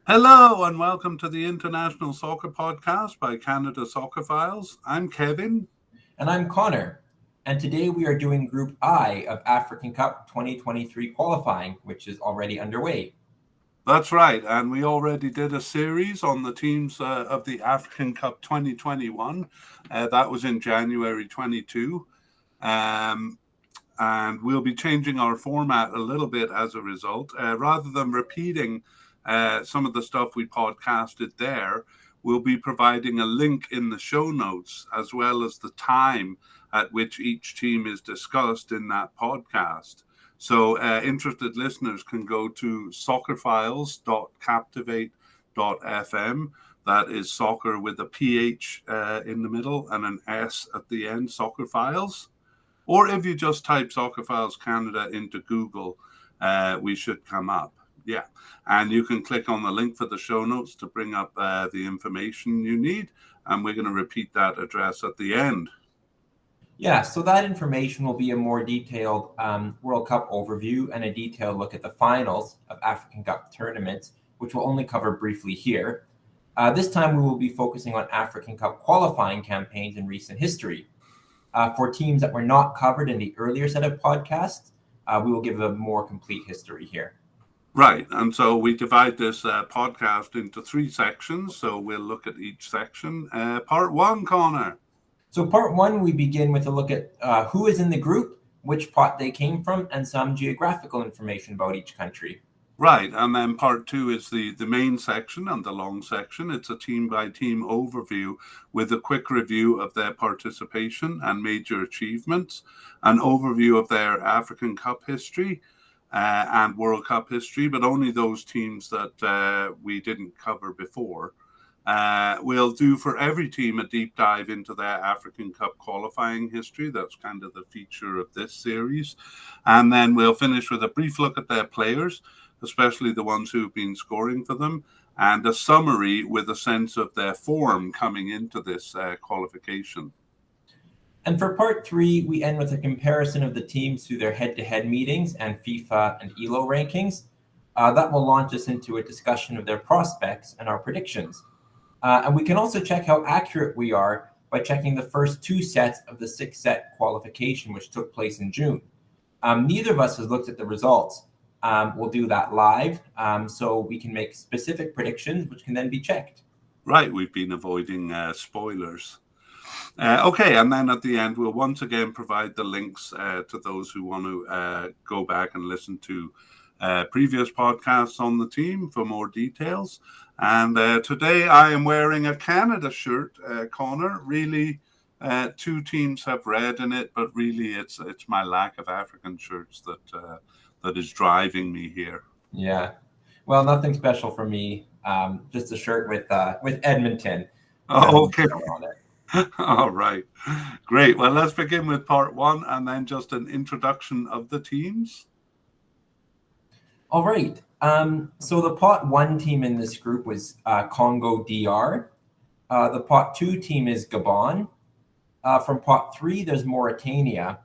Hello and welcome to the International Soccer Podcast by Canada Soccer Files. I'm Kevin. And I'm Connor. And today we are doing Group I of African Cup 2023 qualifying, which is already underway. That's right, and we already did a series on the teams of the African Cup 2021. That was in January 22. And we'll be changing our format a little bit as a result. Rather than repeating some of the stuff we podcasted there, we'll be providing a link in the show notes as well as the time at which each team is discussed in that podcast. So interested listeners can go to soccerfiles.captivate.fm. That is soccer with a PH in the middle and an S at the end, Soccer Files. Or if you just type Soccer Files Canada into Google, we should come up. Yeah. And you can click on the link for the show notes to bring up the information you need. And we're going to repeat that address at the end. Yeah, so that information will be a more detailed World Cup overview and a detailed look at the finals of African Cup tournaments, which we'll only cover briefly here. This time we will be focusing on African Cup qualifying campaigns in recent history. For teams that were not covered in the earlier set of podcasts, we will give a more complete history here. Right. And so we divide this podcast into three sections. So we'll look at each section. Part one, Connor. So part one, we begin with a look at who is in the group, which pot they came from, and some geographical information about each country. Right. And then part two is the main section and the long section. It's a team by team overview with a quick review of their participation and major achievements, an overview of their African Cup history and World Cup history, but only those teams that we didn't cover before. We'll do for every team a deep dive into their African Cup qualifying history. That's kind of the feature of this series. And then we'll finish with a brief look at their players, especially the ones who've been scoring for them, and a summary with a sense of their form coming into this qualification. And for part three, we end with a comparison of the teams through their head-to-head meetings and FIFA and ELO rankings. That will launch us into a discussion of their prospects and our predictions. And we can also check how accurate we are by checking the first two sets of the six-set qualification, which took place in June. Neither of us has looked at the results. We'll do that live, so we can make specific predictions, which can then be checked. Right, we've been avoiding spoilers. Okay, and then at the end, we'll once again provide the links to those who want to go back and listen to previous podcasts on the team for more details. And today I am wearing a Canada shirt, Connor. Really, two teams have red in it, but really it's my lack of African shirts that is driving me here. Yeah, well, nothing special for me. Just a shirt with Edmonton. Oh, okay. On it. All right. Great. Well, let's begin with part one and then just an introduction of the teams. All right. So the pot one team in this group was Congo DR. The pot two team is Gabon. From pot three, there's Mauritania.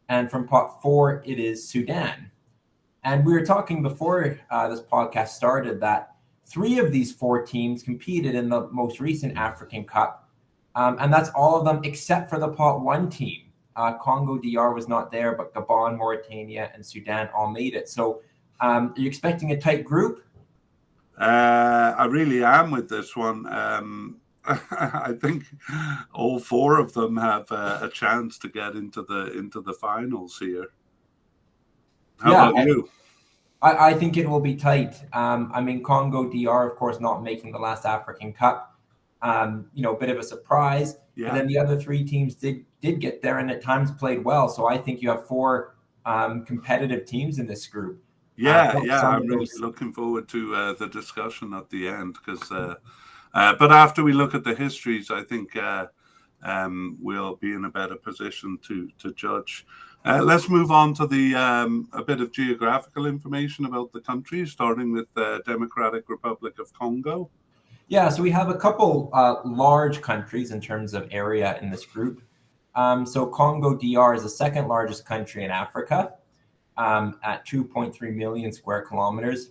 And from pot four, it is Sudan. And we were talking before this podcast started that three of these four teams competed in the most recent African Cup. And that's all of them except for the pot one team. Congo DR was not there, but Gabon, Mauritania, and Sudan all made it. So are you expecting a tight group? I really am with this one. I think all four of them have a chance to get into the finals here. How about you? I think it will be tight. I mean, Congo DR, of course, not making the last African Cup. A bit of a surprise. Yeah. But then the other three teams did get there and at times played well. So I think you have four competitive teams in this group. Yeah, I'm really looking forward to the discussion at the end because, but after we look at the histories, I think we'll be in a better position to judge. Let's move on to the a bit of geographical information about the country, starting with the Democratic Republic of Congo. Yeah, so we have a couple large countries in terms of area in this group. So Congo DR is the second largest country in Africa at 2.3 million square kilometers.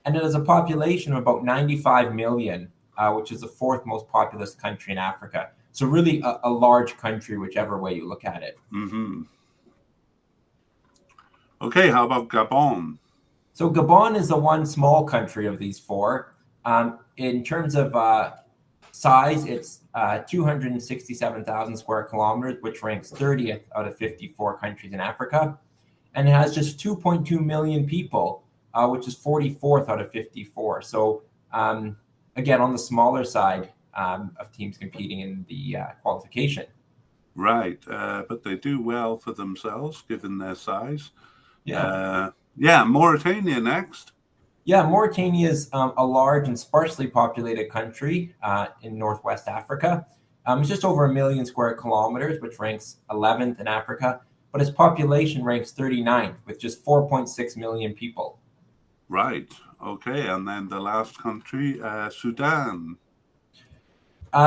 and it has a population of about 95 million, which is the fourth most populous country in Africa. So really a large country, whichever way you look at it. Mm-hmm. Okay, how about Gabon? So Gabon is the one small country of these four. In terms of size, it's 267,000 square kilometers, which ranks 30th out of 54 countries in Africa. And it has just 2.2 million people, which is 44th out of 54. So again, on the smaller side of teams competing in the qualification. Right, but they do well for themselves given their size. Yeah. Yeah, Mauritania next. Yeah, Mauritania is a large and sparsely populated country in Northwest Africa. It's just over 1 million square kilometers, which ranks 11th in Africa, but its population ranks 39th with just 4.6 million people. Right, okay, and then the last country, Sudan.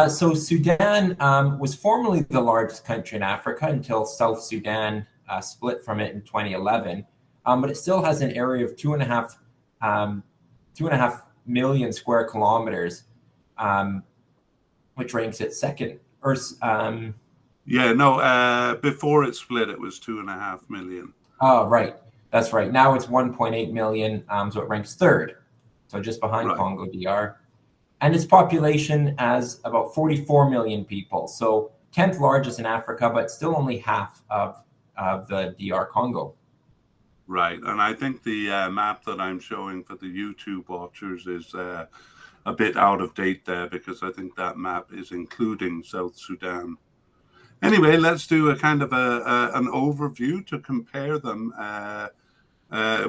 So Sudan was formerly the largest country in Africa until South Sudan split from it in 2011, but it still has an area of 2.5 million square kilometers, which ranks it second. Before it split, it was 2.5 million. Oh, right, that's right. Now it's 1.8 million, so it ranks third, so just behind Congo DR. And its population has about 44 million people, so 10th largest in Africa, but still only half of the DR Congo. Right, and I think the map that I'm showing for the YouTube watchers is a bit out of date there, because I think that map is including South Sudan. Anyway, let's do a kind of an overview to compare them.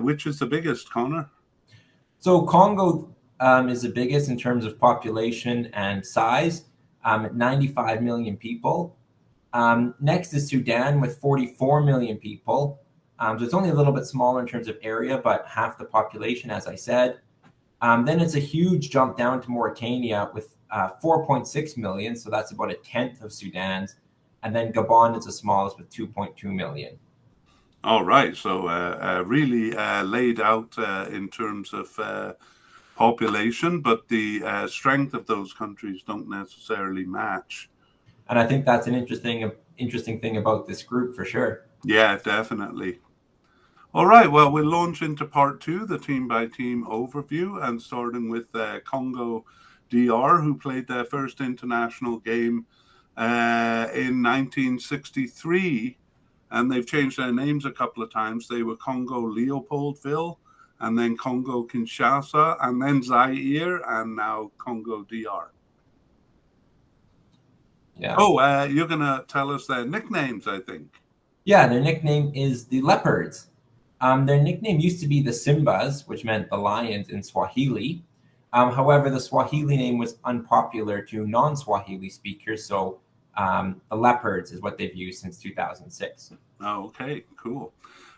Which is the biggest, Connor? So Congo is the biggest in terms of population and size, at 95 million people. Next is Sudan with 44 million people. So it's only a little bit smaller in terms of area, but half the population, as I said. Then it's a huge jump down to Mauritania with 4.6 million. So that's about a tenth of Sudan's. And then Gabon is the smallest with 2.2 million. All right. So really laid out in terms of population, but the strength of those countries don't necessarily match. And I think that's an interesting thing about this group for sure. Yeah, definitely. All right, well, we'll launch into part two, the team-by-team overview, and starting with Congo DR, who played their first international game in 1963, and they've changed their names a couple of times. They were Congo Leopoldville, and then Congo Kinshasa, and then Zaire, and now Congo DR. Yeah. Oh, you're going to tell us their nicknames, I think. Yeah, their nickname is the Leopards. Their nickname used to be the Simbas, which meant the lions in Swahili. However, the Swahili name was unpopular to non-Swahili speakers, so the Leopards is what they've used since 2006. Okay, cool.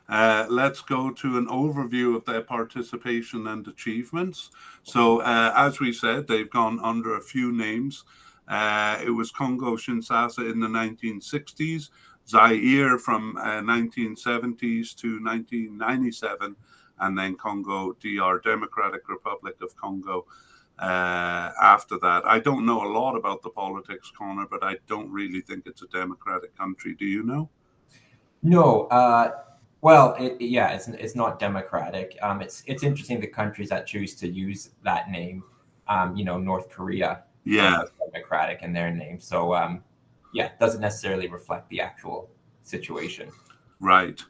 Let's go to an overview of their participation and achievements. So, as we said, they've gone under a few names. It was Congo Kinshasa in the 1960s, Zaire from 1970s to 1997, and then Congo DR, Democratic Republic of Congo, after that. I don't know a lot about the politics, Connor, but I don't really think it's a democratic country. Do you know? No. Well, it's not democratic. It's interesting the countries that choose to use that name. North Korea. Yeah. Democratic in their name. So it doesn't necessarily reflect the actual situation. Right.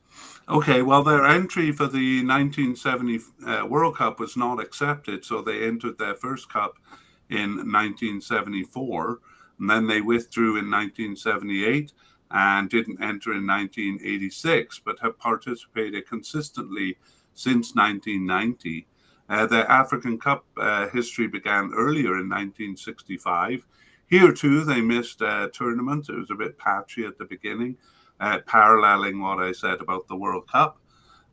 Okay, well, their entry for the 1970 World Cup was not accepted, so they entered their first cup in 1974, and then they withdrew in 1978 and didn't enter in 1986, but have participated consistently since 1990. Their African Cup history began earlier in 1965. Here, too, they missed a tournament. It was a bit patchy at the beginning, paralleling what I said about the World Cup.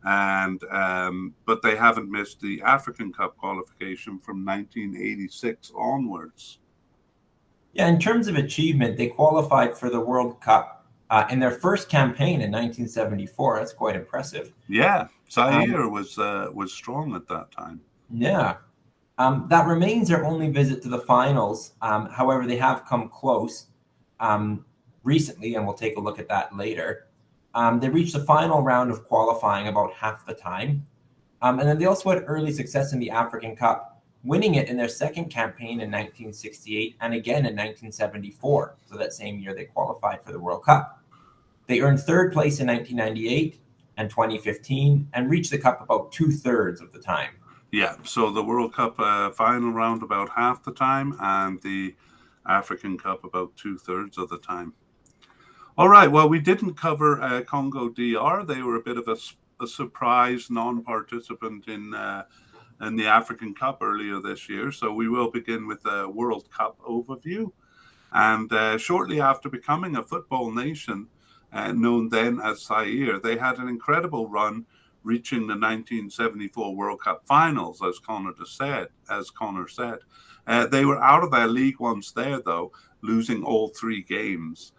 But they haven't missed the African Cup qualification from 1986 onwards. Yeah, in terms of achievement, they qualified for the World Cup in their first campaign in 1974. That's quite impressive. Yeah, Zaire was strong at that time. Yeah. That remains their only visit to the finals. However, they have come close recently, and we'll take a look at that later. They reached the final round of qualifying about half the time. And then they also had early success in the African Cup, winning it in their second campaign in 1968 and again in 1974. So that same year they qualified for the World Cup. They earned third place in 1998 and 2015 and reached the Cup about 2/3 of the time. Yeah, so the World Cup final round about half the time, and the African Cup about 2/3 of the time. All right, well, we didn't cover Congo DR. They were a bit of a surprise non-participant in the African Cup earlier this year. So we will begin with a World Cup overview. And shortly after becoming a football nation, known then as Zaire, they had an incredible run, reaching the 1974 World Cup finals, as Connor said. They were out of their league once there, though, losing all 3 games.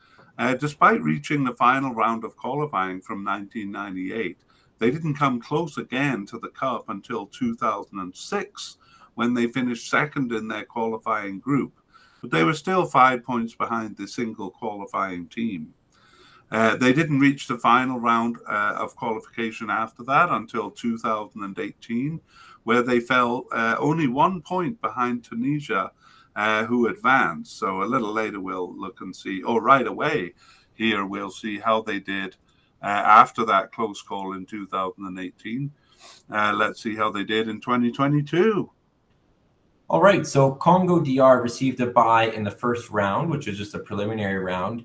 Despite reaching the final round of qualifying from 1998, they didn't come close again to the Cup until 2006, when they finished second in their qualifying group. But they were still 5 points behind the single qualifying team. They didn't reach the final round of qualification after that until 2018, where they fell only 1 point behind Tunisia, who advanced. So a little later we'll look and see, right away here we'll see how they did after that close call in 2018. Let's see how they did in 2022. All right, so Congo DR received a bye in the first round, which is just a preliminary round.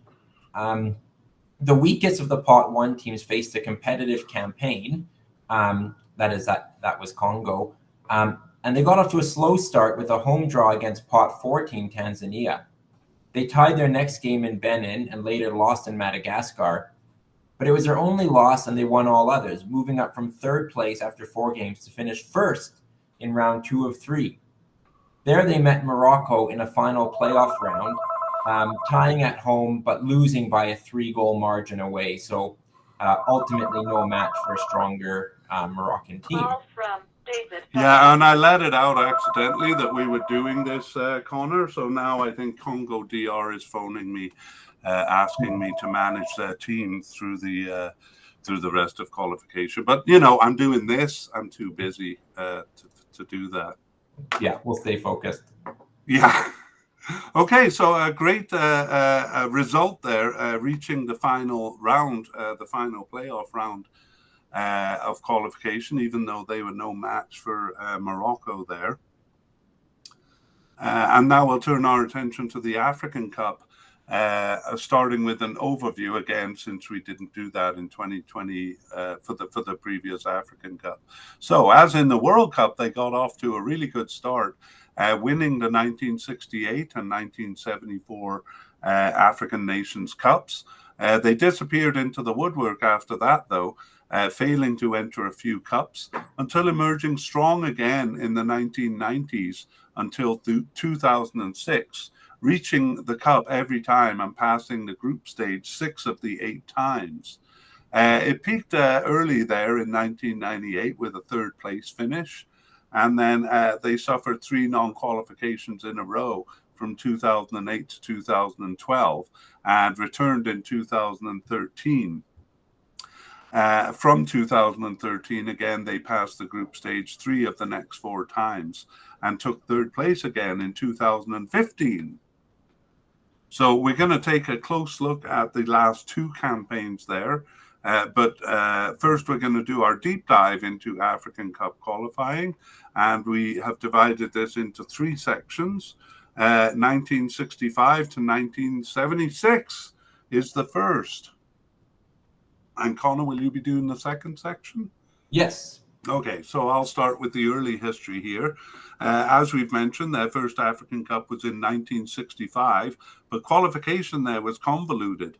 The weakest of the pot 1 teams faced a competitive campaign. That was Congo. And they got off to a slow start with a home draw against pot 4 team Tanzania. They tied their next game in Benin and later lost in Madagascar. But it was their only loss, and they won all others, moving up from 3rd place after 4 games to finish 1st in round 2 of 3. There they met Morocco in a final playoff round, tying at home but losing by a 3-goal margin away. So ultimately no match for a stronger Moroccan team. Yeah, and I let it out accidentally that we were doing this, Connor. So now I think Congo DR is phoning me, asking me to manage their team through the rest of qualification. But I'm doing this. I'm too busy to do that. Yeah, we'll stay focused. Yeah. Okay, so a great result there, reaching the final round, the final playoff round of qualification, even though they were no match for Morocco there. And now we'll turn our attention to the African Cup, starting with an overview again, since we didn't do that in 2020 for the previous African Cup. So as in the World Cup, they got off to a really good start, winning the 1968 and 1974 African Nations Cups. They disappeared into the woodwork after that, though, failing to enter a few cups until emerging strong again in the 1990s until 2006, reaching the cup every time and passing the group stage 6 of the 8 times. It peaked early there in 1998 with a 3rd place finish, and then they suffered 3 non-qualifications in a row from 2008 to 2012 and returned in 2013. From 2013, again, they passed the group stage 3 of the next 4 times and took 3rd place again in 2015. So we're going to take a close look at the last 2 campaigns there. But first, we're going to do our deep dive into African Cup qualifying. And we have divided this into 3 sections. 1965 to 1976 is the first. And Connor, will you be doing the second section? Yes. Okay, so I'll start with the early history here. As we've mentioned, their first African Cup was in 1965, but qualification there was convoluted.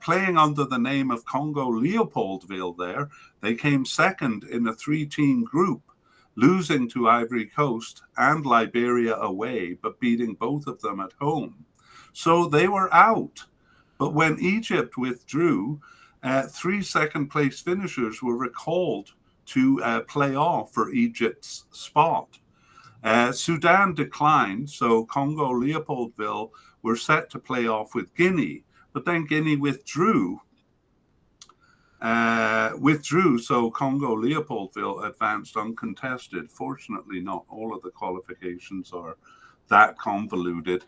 Playing under the name of Congo Leopoldville there, they came second in a 3-team group, losing to Ivory Coast and Liberia away, but beating both of them at home. So they were out. But when Egypt withdrew, 3 second-place finishers were recalled to play off for Egypt's spot. Sudan declined, so Congo Leopoldville were set to play off with Guinea, but then Guinea withdrew. So Congo Leopoldville advanced uncontested. Fortunately, not all of the qualifications are that convoluted.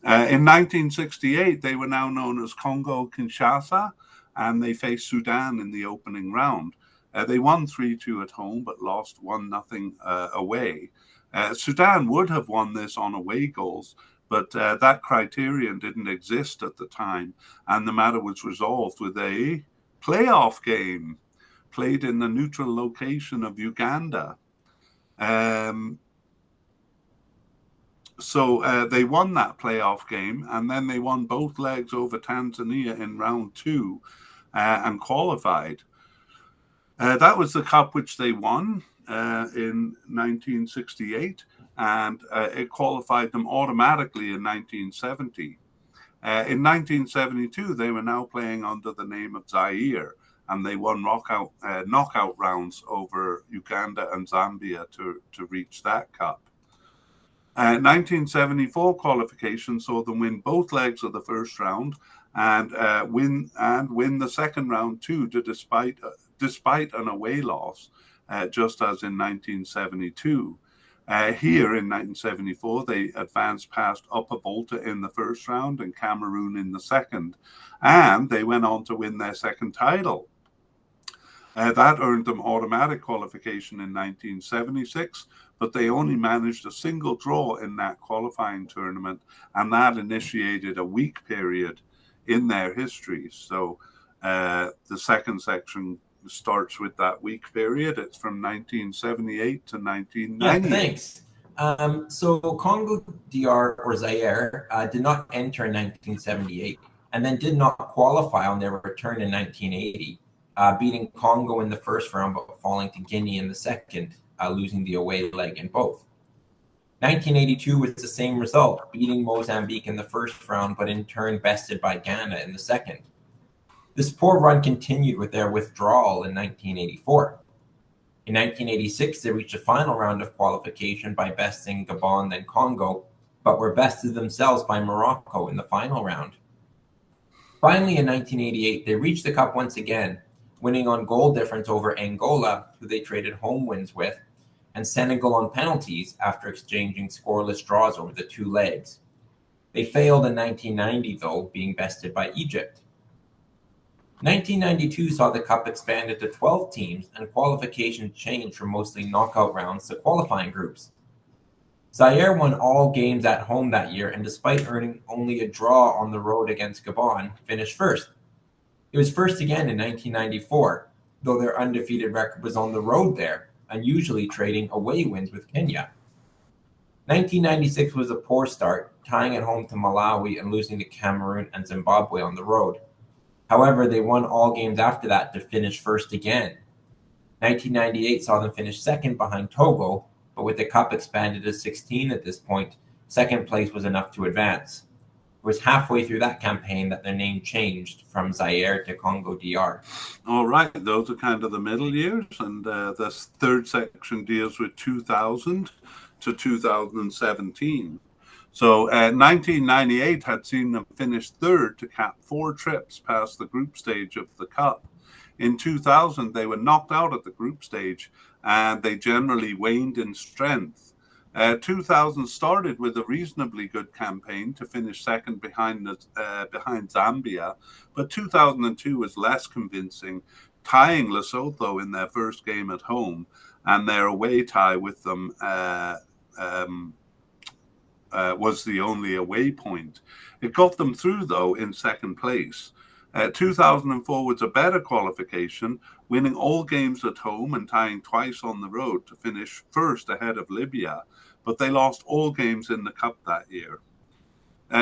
In 1968, they were now known as Congo Kinshasa, and they faced Sudan in the opening round. They won 3-2 at home, but lost 1-0 away. Sudan would have won this on away goals, but that criterion didn't exist at the time, and the matter was resolved with a playoff game played in the neutral location of Uganda. So they won that playoff game, and then they won both legs over Tanzania in round 2 and qualified. That was the cup which they won in 1968, and it qualified them automatically in 1970. In 1972, they were now playing under the name of Zaire, and they won knockout rounds over Uganda and Zambia to reach that cup. 1974 qualification saw them win both legs of the first round and win the second round too, despite an away loss, just as in 1972. Here in 1974, they advanced past Upper Volta in the first round and Cameroon in the second, and they went on to win their second title. That earned them automatic qualification in 1976, but they only managed a single draw in that qualifying tournament, and that initiated a weak period in their history. So the second section starts with that weak period. It's from 1978 to 1990. Yeah, thanks. So Congo DR or Zaire did not enter in 1978 and then did not qualify on their return in 1980, beating Congo in the first round but falling to Guinea in the second, losing the away leg in both. 1982 was the same result, beating Mozambique in the first round but in turn bested by Ghana in the second. This poor run continued with their withdrawal in 1984. In 1986, they reached the final round of qualification by besting Gabon, then Congo, but were bested themselves by Morocco in the final round. Finally, in 1988, they reached the cup once again, winning on goal difference over Angola, who they traded home wins with, and Senegal on penalties after exchanging scoreless draws over the two legs. They failed in 1990, though, being bested by Egypt. 1992 saw the cup expanded to 12 teams and qualification changed from mostly knockout rounds to qualifying groups. Zaire won all games at home that year, and despite earning only a draw on the road against Gabon, finished first. It was first again in 1994, though their undefeated record was on the road there, unusually trading away wins with Kenya. 1996 was a poor start, tying at home to Malawi and losing to Cameroon and Zimbabwe on the road. However, they won all games after that to finish first again. 1998 saw them finish second behind Togo, but with the cup expanded to 16 at this point, second place was enough to advance. It was halfway through that campaign that their name changed from Zaire to Congo DR. All right, those are kind of the middle years, and this third section deals with 2000 to 2017. So 1998 had seen them finish third to cap 4 trips past the group stage of the Cup. In 2000, they were knocked out at the group stage, and they generally waned in strength. 2000 started with a reasonably good campaign to finish second behind Zambia, but 2002 was less convincing, tying Lesotho in their first game at home, and their away tie with them was the only away point. It got them through, though, in second place. 2004 was a better qualification, winning all games at home and tying twice on the road to finish first ahead of Libya, but they lost all games in the Cup that year.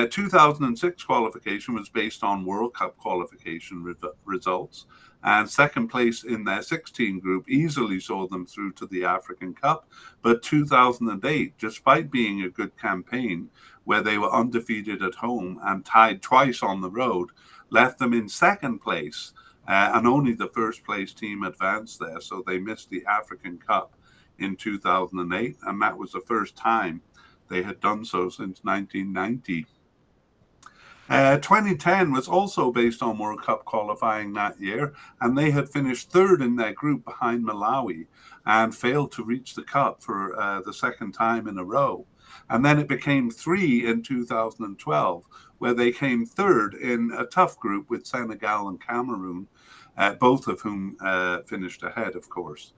2006 qualification was based on World Cup qualification results, and second place in their 16 group easily saw them through to the African Cup. But 2008, despite being a good campaign where they were undefeated at home and tied twice on the road, left them in second place and only the first place team advanced there. So they missed the African Cup in 2008, and that was the first time they had done so since 1990. 2010 was also based on World Cup qualifying that year, and they had finished third in their group behind Malawi and failed to reach the Cup for the second time in a row. And then it became three in 2012, where they came third in a tough group with Senegal and Cameroon, both of whom finished ahead, of course.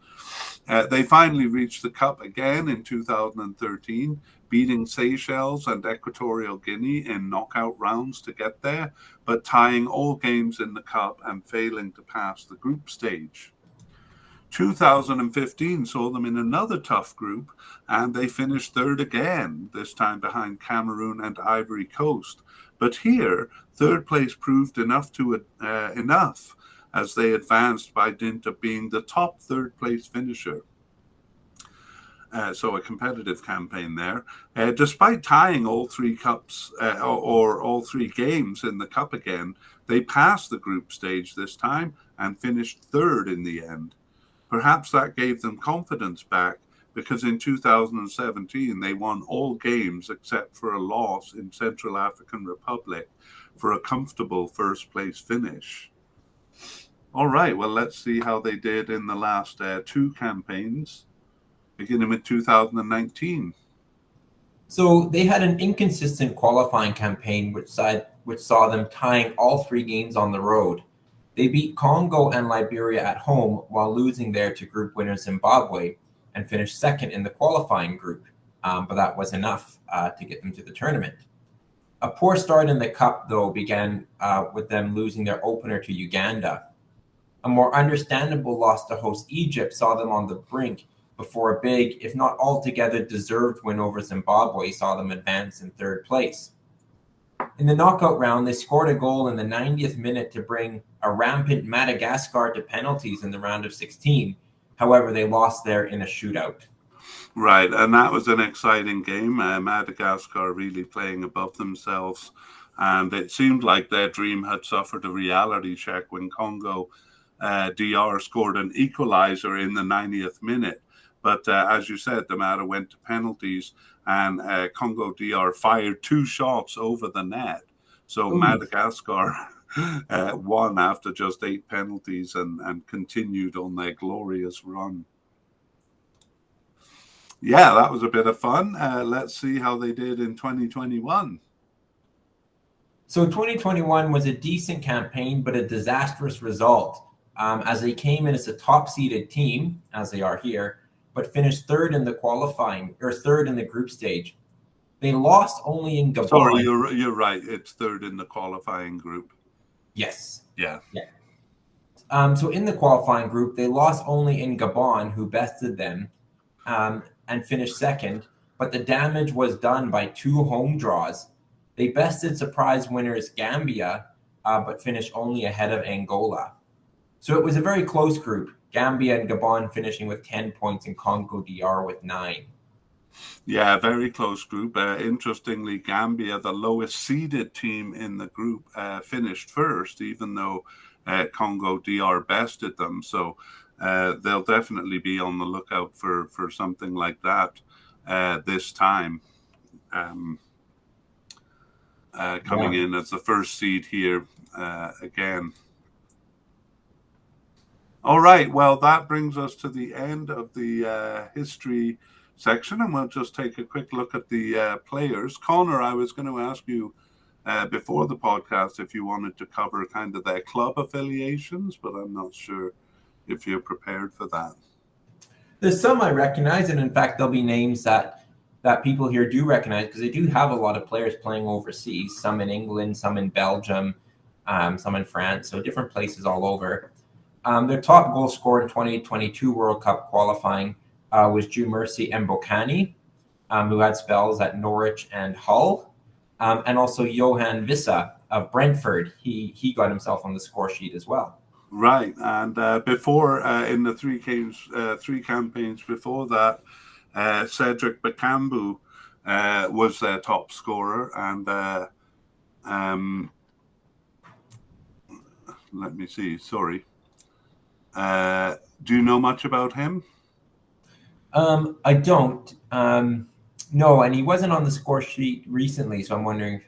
They finally reached the Cup again in 2013, beating Seychelles and Equatorial Guinea in knockout rounds to get there, but tying all games in the Cup and failing to pass the group stage. 2015 saw them in another tough group, and they finished third again, this time behind Cameroon and Ivory Coast. But here, third place proved enough as they advanced by dint of being the top third place finisher. So a competitive campaign there. Despite tying all three cups or all three games in the Cup again, they passed the group stage this time and finished third in the end. Perhaps that gave them confidence back, because in 2017 they won all games except for a loss in Central African Republic for a comfortable first place finish. All right, well, let's see how they did in the last two campaigns, beginning with 2019. So they had an inconsistent qualifying campaign, which saw them tying all three games on the road. They beat Congo and Liberia at home while losing there to group winner Zimbabwe and finished second in the qualifying group, but that was enough to get them to the tournament. A poor start in the Cup, though, began with them losing their opener to Uganda. A more understandable loss to host Egypt saw them on the brink before a big, if not altogether deserved win over Zimbabwe saw them advance in third place. In the knockout round, they scored a goal in the 90th minute to bring a rampant Madagascar to penalties in the round of 16. However, they lost there in a shootout. Right, and that was an exciting game. Madagascar really playing above themselves, and it seemed like their dream had suffered a reality check when Congo DR scored an equalizer in the 90th minute. But as you said, the matter went to penalties, and Congo DR fired two shots over the net. So Madagascar won after just 8 penalties and continued on their glorious run. Yeah, that was a bit of fun. Let's see how they did in 2021. So 2021 was a decent campaign, but a disastrous result, as they came in as a top-seeded team, as they are here, but finished third in the qualifying, or third in the group stage. They lost only in Gabon. Sorry, you're right. It's third in the qualifying group. Yes. Yeah. So in the qualifying group, they lost only in Gabon, who bested them, and finished second. But the damage was done by 2 home draws. They bested surprise winners Gambia, but finished only ahead of Angola. So it was a very close group. Gambia and Gabon finishing with 10 points and Congo DR with 9. Yeah, very close group. Interestingly, Gambia, the lowest seeded team in the group, finished first, even though Congo DR bested them. So they'll definitely be on the lookout for something like that this time. Coming in as the first seed here again. All right, well, that brings us to the end of the history section, and we'll just take a quick look at the players. Connor, I was going to ask you before the podcast if you wanted to cover kind of their club affiliations, but I'm not sure if you're prepared for that. There's some I recognize, and in fact, there'll be names that people here do recognize, because they do have a lot of players playing overseas, some in England, some in Belgium, some in France, so different places all over. Their top goal scorer in 2022 World Cup qualifying was Ju Mercy Mbokani, who had spells at Norwich and Hull, and also Johan Vissa of Brentford. He got himself on the score sheet as well. Right, and before in the three campaigns before that, Cedric Bakambu was their top let me see. Sorry. Do you know much about him? I don't. No, and he wasn't on the score sheet recently, so I'm wondering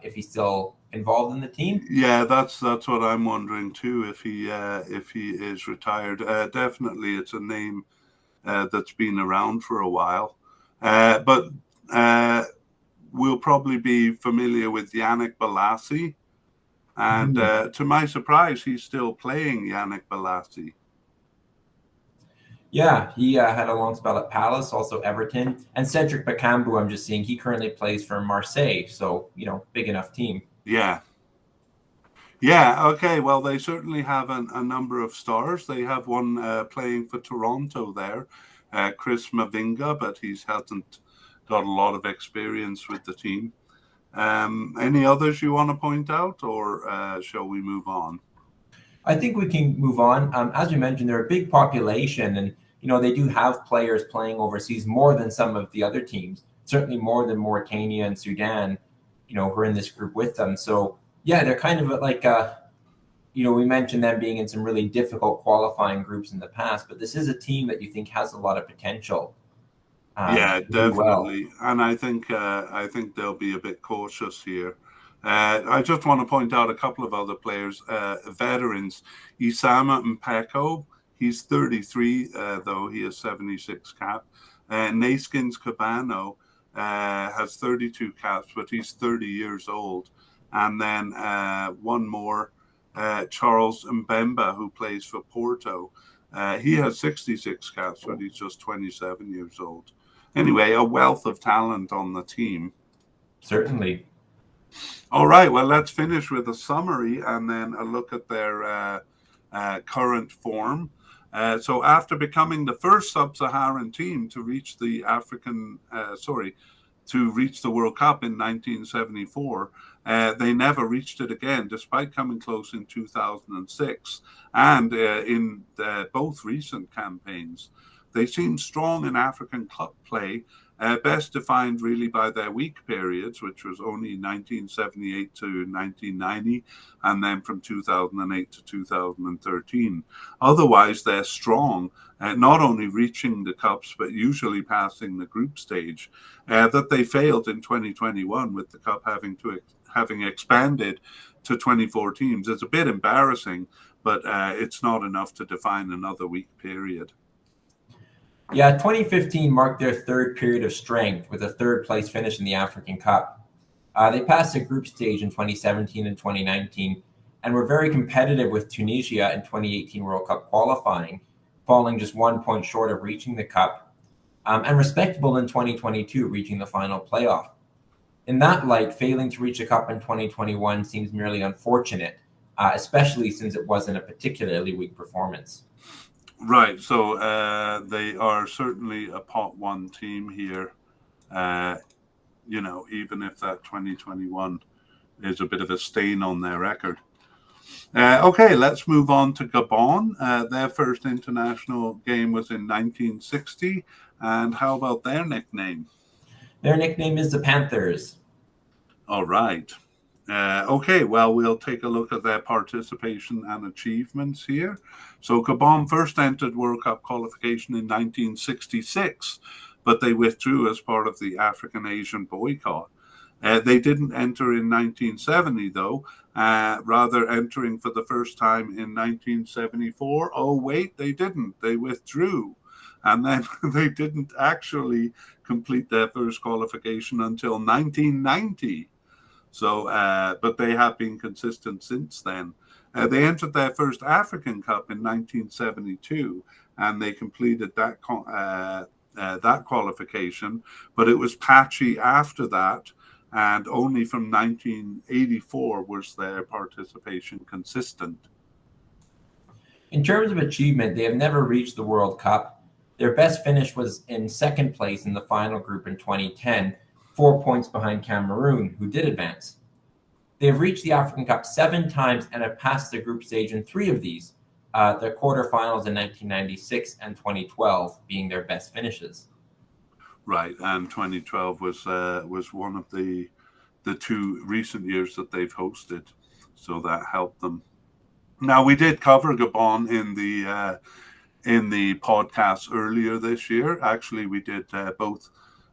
if he's still involved in the team. Yeah, that's what I'm wondering too. If he is retired, definitely it's a name that's been around for a while. But we'll probably be familiar with Yannick Bolasie, and Mhm. to my surprise, he's still playing Yannick Bolasie. Yeah, he had a long spell at Palace, also Everton, and Cedric Bakambu. I'm just seeing he currently plays for Marseille, so big enough team. Yeah. Yeah, okay. Well, they certainly have a number of stars. They have one playing for Toronto there, Chris Mavinga, but he hasn't got a lot of experience with the team. Any others you want to point out, or shall we move on? I think we can move on. As you mentioned, they're a big population, and they do have players playing overseas more than some of the other teams. Certainly more than Mauritania and Sudan, who are in this group with them. So yeah, they're kind of like we mentioned them being in some really difficult qualifying groups in the past, but this is a team that you think has a lot of potential Yeah, to do well. definitely. And I think they'll be a bit cautious here. I just want to point out a couple of other players, veterans. Isama Mpeko, he's 33, though he has 76 cap. Naskins Cabano has 32 caps, but he's 30 years old. And then one more, Charles Mbemba, who plays for Porto. He has 66 caps, but he's just 27 years old. Anyway, a wealth of talent on the team. Certainly. All right, well, let's finish with a summary and then a look at their current form. So, after becoming the first sub-Saharan team to reach the World Cup in 1974, they never reached it again, despite coming close in 2006 and in both recent campaigns. They seem strong in African club play, best defined really by their weak periods, which was only 1978 to 1990, and then from 2008 to 2013. Otherwise, they're strong, not only reaching the cups, but usually passing the group stage. That they failed in 2021 with the cup having expanded to 24 teams is a bit embarrassing, but it's not enough to define another weak period. Yeah, 2015 marked their third period of strength with a third place finish in the African Cup. They passed the group stage in 2017 and 2019 and were very competitive with Tunisia in 2018 World Cup qualifying, falling just 1 point short of reaching the Cup, and respectable in 2022, reaching the final playoff. In that light, failing to reach a Cup in 2021 seems merely unfortunate, especially since it wasn't a particularly weak performance. Right, so they are certainly a pot one team here. Uh, even if that 2021 is a bit of a stain on their record. Okay, let's move on to Gabon. Their first international game was in 1960. And how about their nickname? Their nickname is the Panthers. All right. Okay, well, we'll take a look at their participation and achievements here. So Gabon first entered World Cup qualification in 1966, but they withdrew as part of the African Asian boycott. They didn't enter in 1970, though, rather entering for the first time in 1974. Oh, wait, they didn't. They withdrew. And then they didn't actually complete their first qualification until 1990. So, but they have been consistent since then. They entered their first African Cup in 1972, and they completed that qualification. But it was patchy after that, and only from 1984 was their participation consistent. In terms of achievement, they have never reached the World Cup. Their best finish was in second place in the final group in 2010, 4 points behind Cameroon, who did advance. They have reached the African Cup 7 times and have passed the group stage in 3 of these, the quarterfinals in 1996 and 2012 being their best finishes. Right, and 2012 was one of the 2 recent years that they've hosted, so that helped them. Now, we did cover Gabon in the podcast earlier this year. Actually, we did both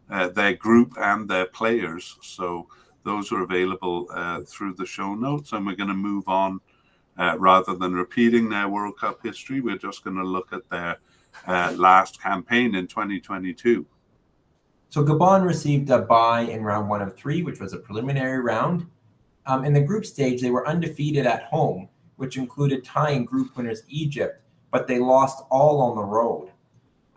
their group and their players. So those are available through the show notes. And we're going to move on rather than repeating their World Cup history. We're just going to look at their last campaign in 2022. So Gabon received a bye in round 1 of 3, which was a preliminary round. In the group stage, they were undefeated at home, which included tying group winners Egypt, but they lost all on the road.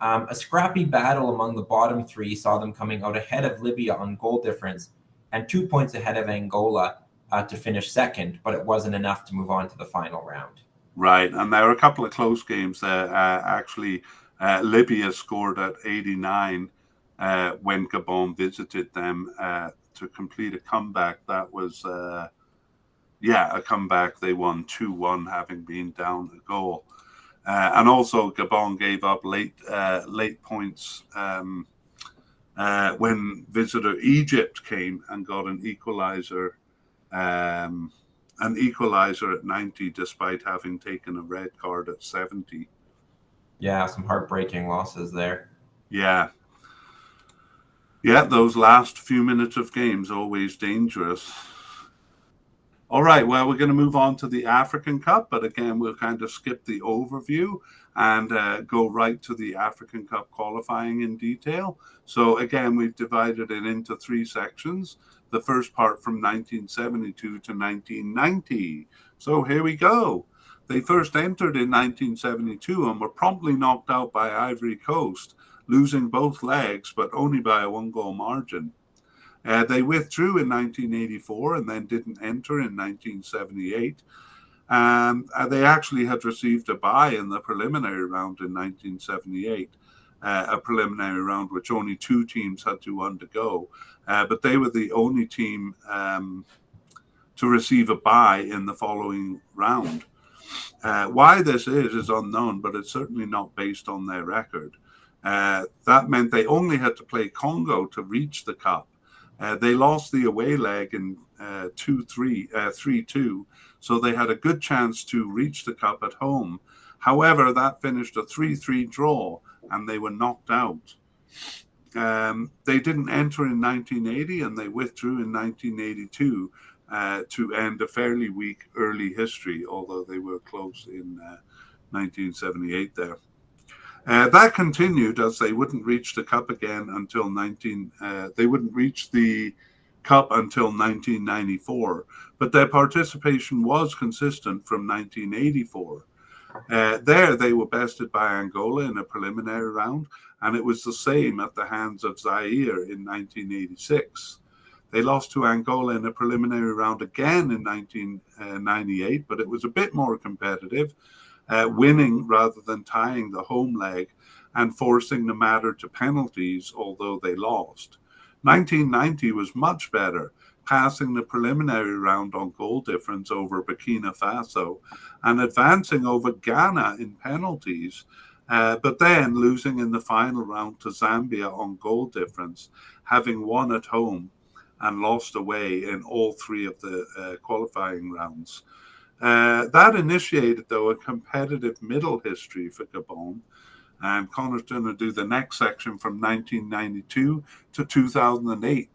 A scrappy battle among the bottom 3 saw them coming out ahead of Libya on goal difference and 2 points ahead of Angola to finish second, but it wasn't enough to move on to the final round. Right, and there were a couple of close games there. Actually, Libya scored at 89 when Gabon visited them to complete a comeback. That was, a comeback. They won 2-1, having been down a goal. And also, Gabon gave up late points when visitor Egypt came and got an equalizer at 90, despite having taken a red card at 70. Yeah, some heartbreaking losses there. Yeah, those last few minutes of games, always dangerous. All right, well, we're going to move on to the African Cup, but again, we'll kind of skip the overview and go right to the African Cup qualifying in detail. So again, we've divided it into 3 sections. The first part from 1972 to 1990. So here we go. They first entered in 1972 and were promptly knocked out by Ivory Coast, losing both legs, but only by a 1-goal margin. They withdrew in 1984 and then didn't enter in 1978. They actually had received a bye in the preliminary round in 1978, a preliminary round which only 2 teams had to undergo. But they were the only team to receive a bye in the following round. Why this is unknown, but it's certainly not based on their record. That meant they only had to play Congo to reach the cup. They lost the away leg in 3-2, so they had a good chance to reach the cup at home. However, that finished a 3-3 draw, and they were knocked out. They didn't enter in 1980, and they withdrew in 1982 to end a fairly weak early history, although they were close in 1978 there. That continued as they wouldn't reach the cup again until 1994, but their participation was consistent from 1984. There they were bested by Angola in a preliminary round, and it was the same at the hands of Zaire in 1986. They lost to Angola in a preliminary round again in 1998, but it was a bit more competitive, winning rather than tying the home leg and forcing the matter to penalties, although they lost. 1990 was much better, passing the preliminary round on goal difference over Burkina Faso and advancing over Ghana in penalties, but then losing in the final round to Zambia on goal difference, having won at home and lost away in all 3 of the qualifying rounds. That initiated, though, a competitive middle history for Gabon. And Connor's going to do the next section from 1992 to 2008.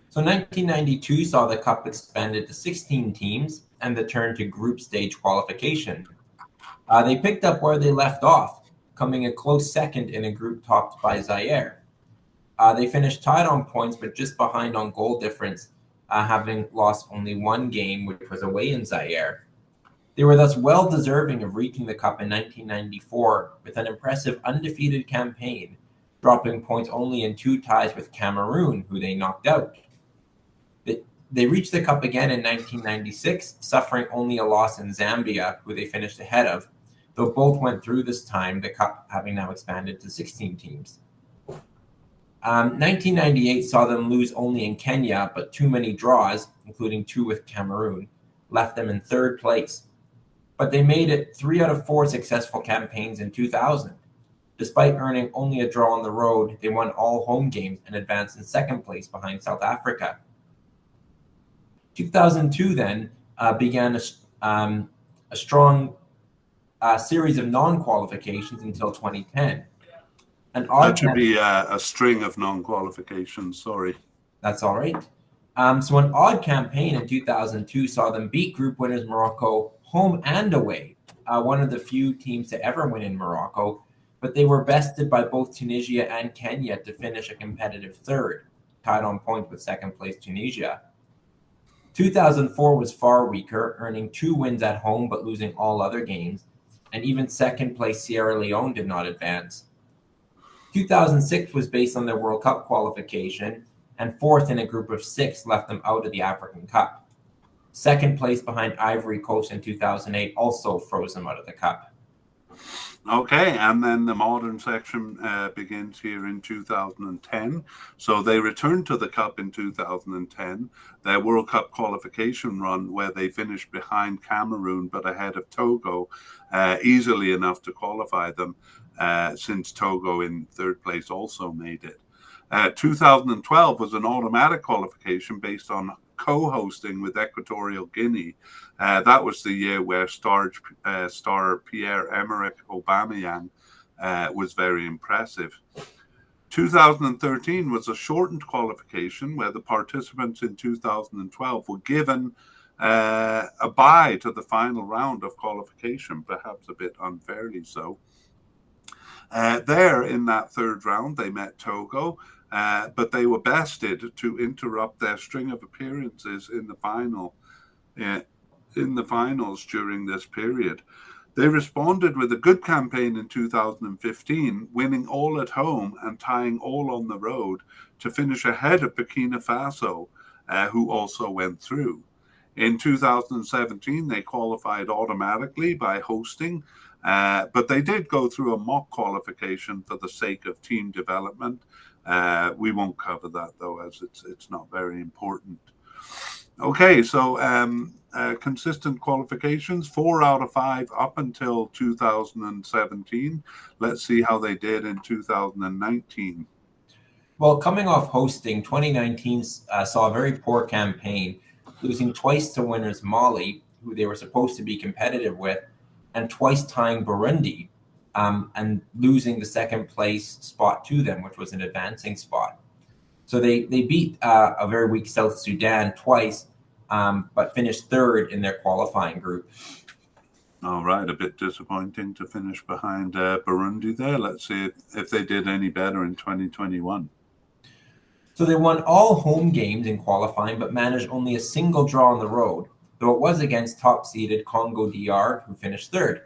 So 1992 saw the cup expanded to 16 teams and the turn to group stage qualification. They picked up where they left off, coming a close second in a group topped by Zaire. They finished tied on points, but just behind on goal difference, having lost only 1 game, which was away in Zaire. They were thus well deserving of reaching the cup in 1994 with an impressive undefeated campaign, dropping points only in 2 ties with Cameroon, who they knocked out. They reached the cup again in 1996, suffering only a loss in Zambia, who they finished ahead of, though both went through this time, the cup having now expanded to 16 teams. 1998 saw them lose only in Kenya, but too many draws, including 2 with Cameroon, left them in 3rd place. But they made it 3 out of 4 successful campaigns in 2000. Despite earning only a draw on the road, they won all home games and advanced in 2nd place behind South Africa. 2002 then began a strong a series of non-qualifications until 2010. An That odd should be a string of non-qualifications, sorry. That's all right. So an odd campaign in 2002 saw them beat group winners Morocco home and away, one of the few teams to ever win in Morocco, but they were bested by both Tunisia and Kenya to finish a competitive third, tied on point with second place Tunisia. 2004 was far weaker, earning 2 wins at home but losing all other games, and even second place Sierra Leone did not advance. 2006 was based on their World Cup qualification, and fourth in a group of 6 left them out of the African Cup. Second place behind Ivory Coast in 2008 also froze them out of the Cup. Okay, and then the modern section begins here in 2010. So they returned to the Cup in 2010, their World Cup qualification run where they finished behind Cameroon but ahead of Togo, easily enough to qualify them, since Togo in third place also made it. 2012 was an automatic qualification based on co-hosting with Equatorial Guinea. That was the year where star Pierre-Emerick Aubameyang was very impressive. 2013 was a shortened qualification where the participants in 2012 were given a bye to the final round of qualification, perhaps a bit unfairly so. There in that third round, they met Togo, but they were bested to interrupt their string of appearances in the finals during this period. They responded with a good campaign in 2015, winning all at home and tying all on the road to finish ahead of Burkina Faso, who also went through. In 2017, they qualified automatically by hosting, but they did go through a mock qualification for the sake of team development. We won't cover that, though, as it's not very important. Okay, so consistent qualifications, 4 out of 5 up until 2017. Let's see how they did in 2019. Well, coming off hosting, 2019 saw a very poor campaign, losing twice to winners Mali, who they were supposed to be competitive with, and twice tying Burundi, and losing the second place spot to them, which was an advancing spot. So they beat a very weak South Sudan twice, but finished third in their qualifying group. All right, a bit disappointing to finish behind Burundi there. Let's see if they did any better in 2021. So they won all home games in qualifying, but managed only a single draw on the road, though it was against top-seeded Congo DR, who finished third.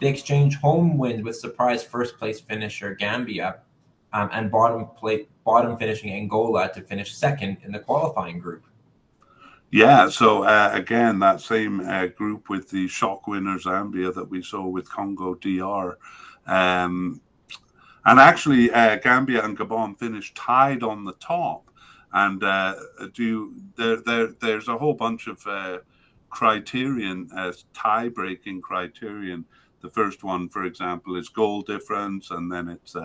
They exchanged home wins with surprise first-place finisher Gambia, and bottom finishing Angola to finish second in the qualifying group. Yeah, so again, that same group with the shock winner Zambia that we saw with Congo DR. And actually, Gambia and Gabon finished tied on the top. And there's a whole bunch of criterion, tie-breaking criterion. The first one, for example, is goal difference, and then it's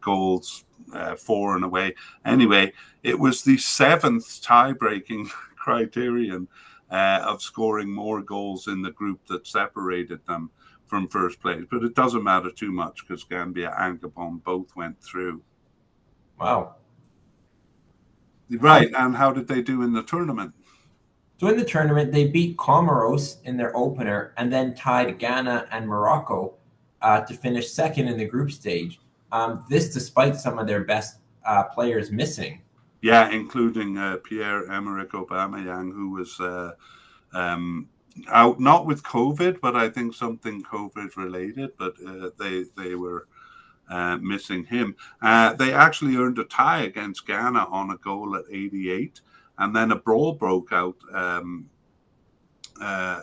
goals for and away. Anyway, it was the 7th tie-breaking criterion of scoring more goals in the group that separated them from first place. But it doesn't matter too much because Gambia and Gabon both went through. Wow. Right, and how did they do in the tournament? So in the tournament, they beat Comoros in their opener and then tied Ghana and Morocco to finish second in the group stage. This despite some of their best players missing. Yeah, including Pierre-Emerick Aubameyang, who was out, not with COVID, but I think something COVID related, but they were missing him. They actually earned a tie against Ghana on a goal at 88, and then a brawl broke out,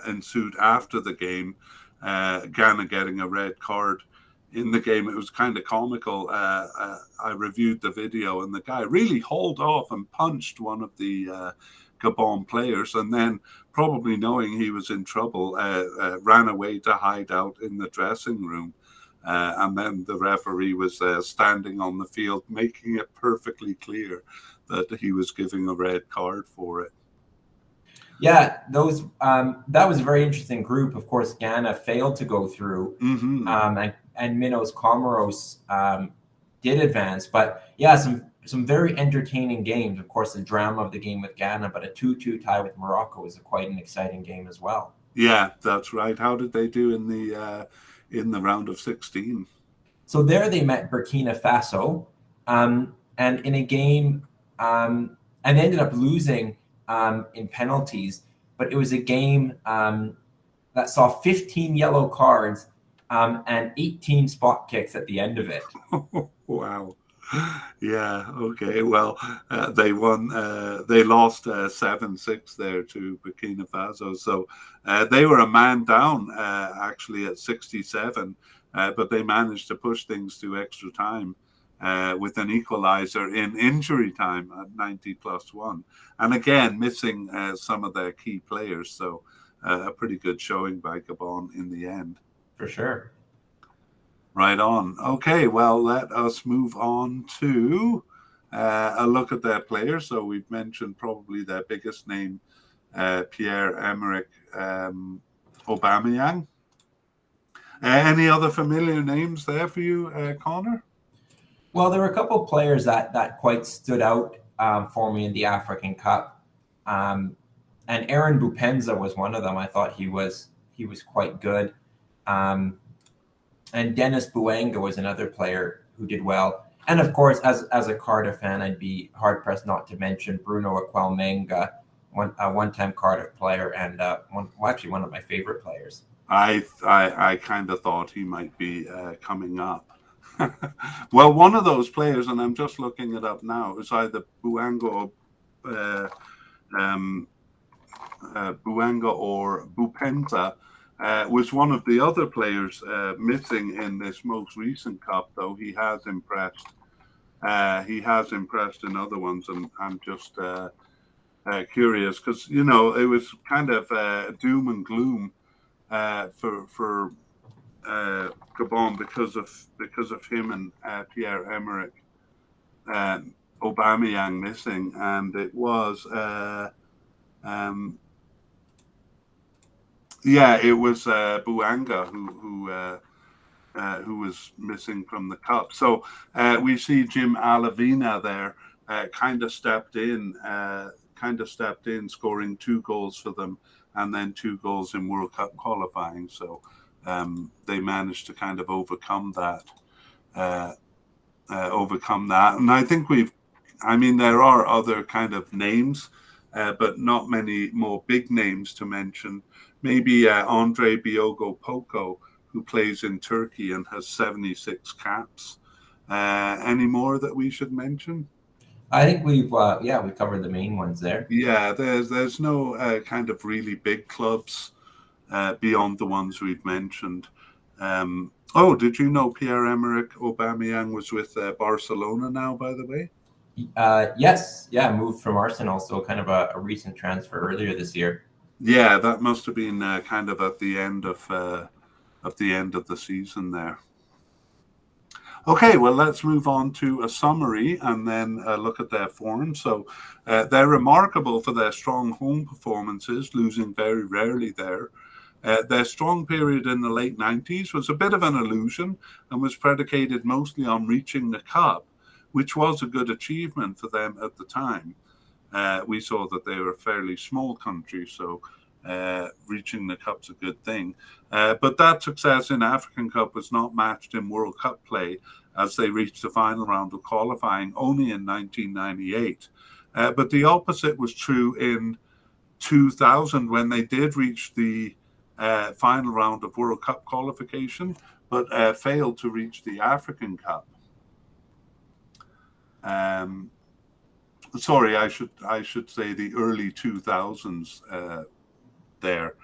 ensued after the game, Ghana getting a red card in the game. It was kind of comical. I reviewed the video, and the guy really hauled off and punched one of the Gabon players, and then, probably knowing he was in trouble, ran away to hide out in the dressing room. And then the referee was standing on the field, making it perfectly clear that he was giving a red card for it. Yeah, those that was a very interesting group. Of course, Ghana failed to go through, and Minos Comoros did advance. But yeah, some very entertaining games. Of course, the drama of the game with Ghana, but a 2-2 tie with Morocco was quite an exciting game as well. Yeah, that's right. How did they do in the round of 16? So there they met Burkina Faso, and in a game, and ended up losing in penalties. But it was a game that saw 15 yellow cards and 18 spot kicks at the end of it. Wow. Yeah. Okay. Well, they won. They lost 7-6 there to Burkina Faso. So they were a man down actually at 67, but they managed to push things to extra time with an equalizer in injury time at 90+1, and again missing some of their key players. So a pretty good showing by Gabon in the end. For sure. Right on. Okay, well, let us move on to a look at their players. So we've mentioned probably their biggest name, Pierre-Emerick Aubameyang. Any other familiar names there for you, Connor? Well, there were a couple of players that quite stood out for me in the African Cup, and Aaron Bupenza was one of them. I thought he was quite good. And Dennis Buenga was another player who did well. And of course, as a Cardiff fan, I'd be hard pressed not to mention Bruno Aquelmenga, a one-time Cardiff player, and actually one of my favorite players. I kind of thought he might be coming up. Well, one of those players, and I'm just looking it up now, it was either Buenga or Bupenza. Was one of the other players missing in this most recent cup, though he has impressed. He has impressed in other ones, and I'm just curious because it was kind of doom and gloom for Gabon because of him and Pierre-Emerick Aubameyang missing, and it was. Yeah, it was Buanga who was missing from the cup. So we see Jim Alavina there, kind of stepped in, scoring 2 goals for them, and then 2 goals in World Cup qualifying. So they managed to kind of overcome that. And I think there are other kind of names, but not many more big names to mention. Maybe Andre Biogo Poco, who plays in Turkey and has 76 caps. Any more that we should mention? I think we covered the main ones there. Yeah, there's no kind of really big clubs beyond the ones we've mentioned. Did you know Pierre-Emerick Aubameyang was with Barcelona now, by the way? Yes, moved from Arsenal, so kind of a recent transfer earlier this year. Yeah, that must have been kind of at the end of the season there. Okay, well, let's move on to a summary and then look at their form. So they're remarkable for their strong home performances, losing very rarely there. Their strong period in the late 90s was a bit of an illusion and was predicated mostly on reaching the cup, which was a good achievement for them at the time. We saw that they were a fairly small country, so reaching the cup's a good thing. But that success in African Cup was not matched in World Cup play, as they reached the final round of qualifying only in 1998. But the opposite was true in 2000, when they did reach the final round of World Cup qualification, but failed to reach the African Cup. Sorry, I should say the early 2000s there.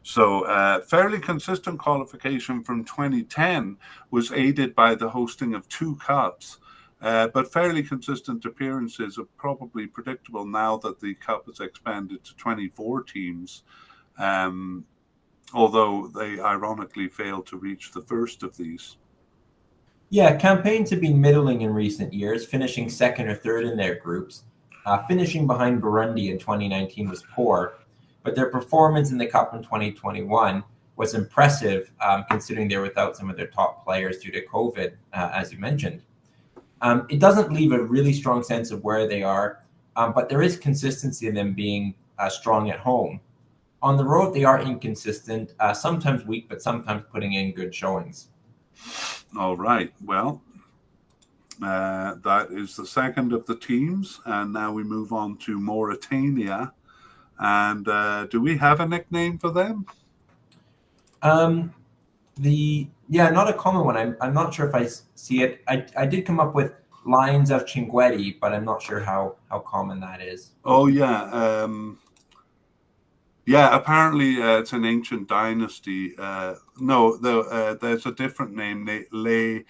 So fairly consistent qualification from 2010 was aided by the hosting of 2 cups, but fairly consistent appearances are probably predictable now that the cup has expanded to 24 teams, although they ironically failed to reach the first of these. Yeah, campaigns have been middling in recent years, finishing second or third in their groups. Finishing behind Burundi in 2019 was poor, but their performance in the Cup in 2021 was impressive, considering they're without some of their top players due to COVID, as you mentioned. It doesn't leave a really strong sense of where they are, but there is consistency in them being strong at home. On the road, they are inconsistent, sometimes weak, but sometimes putting in good showings. All right. Well, that is the second of the teams. And now we move on to Mauritania. And do we have a nickname for them? Not a common one. I'm not sure if I see it. I did come up with Lions of Chinguetti, but I'm not sure how common that is. Oh, yeah. Yeah, apparently it's an ancient dynasty. There's a different name, Les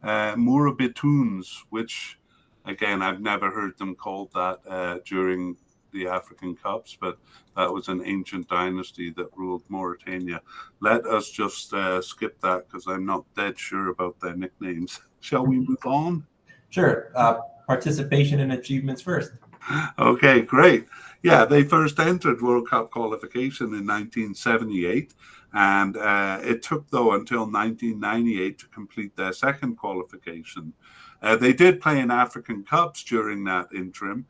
Mourabitoons, which, again, I've never heard them called that during the African Cups, but that was an ancient dynasty that ruled Mauritania. Let us just skip that because I'm not dead sure about their nicknames. Shall we move on? Sure. Participation and achievements first. Okay, great. Yeah, they first entered World Cup qualification in 1978, and it took, though, until 1998 to complete their second qualification. They did play in African Cups during that interim,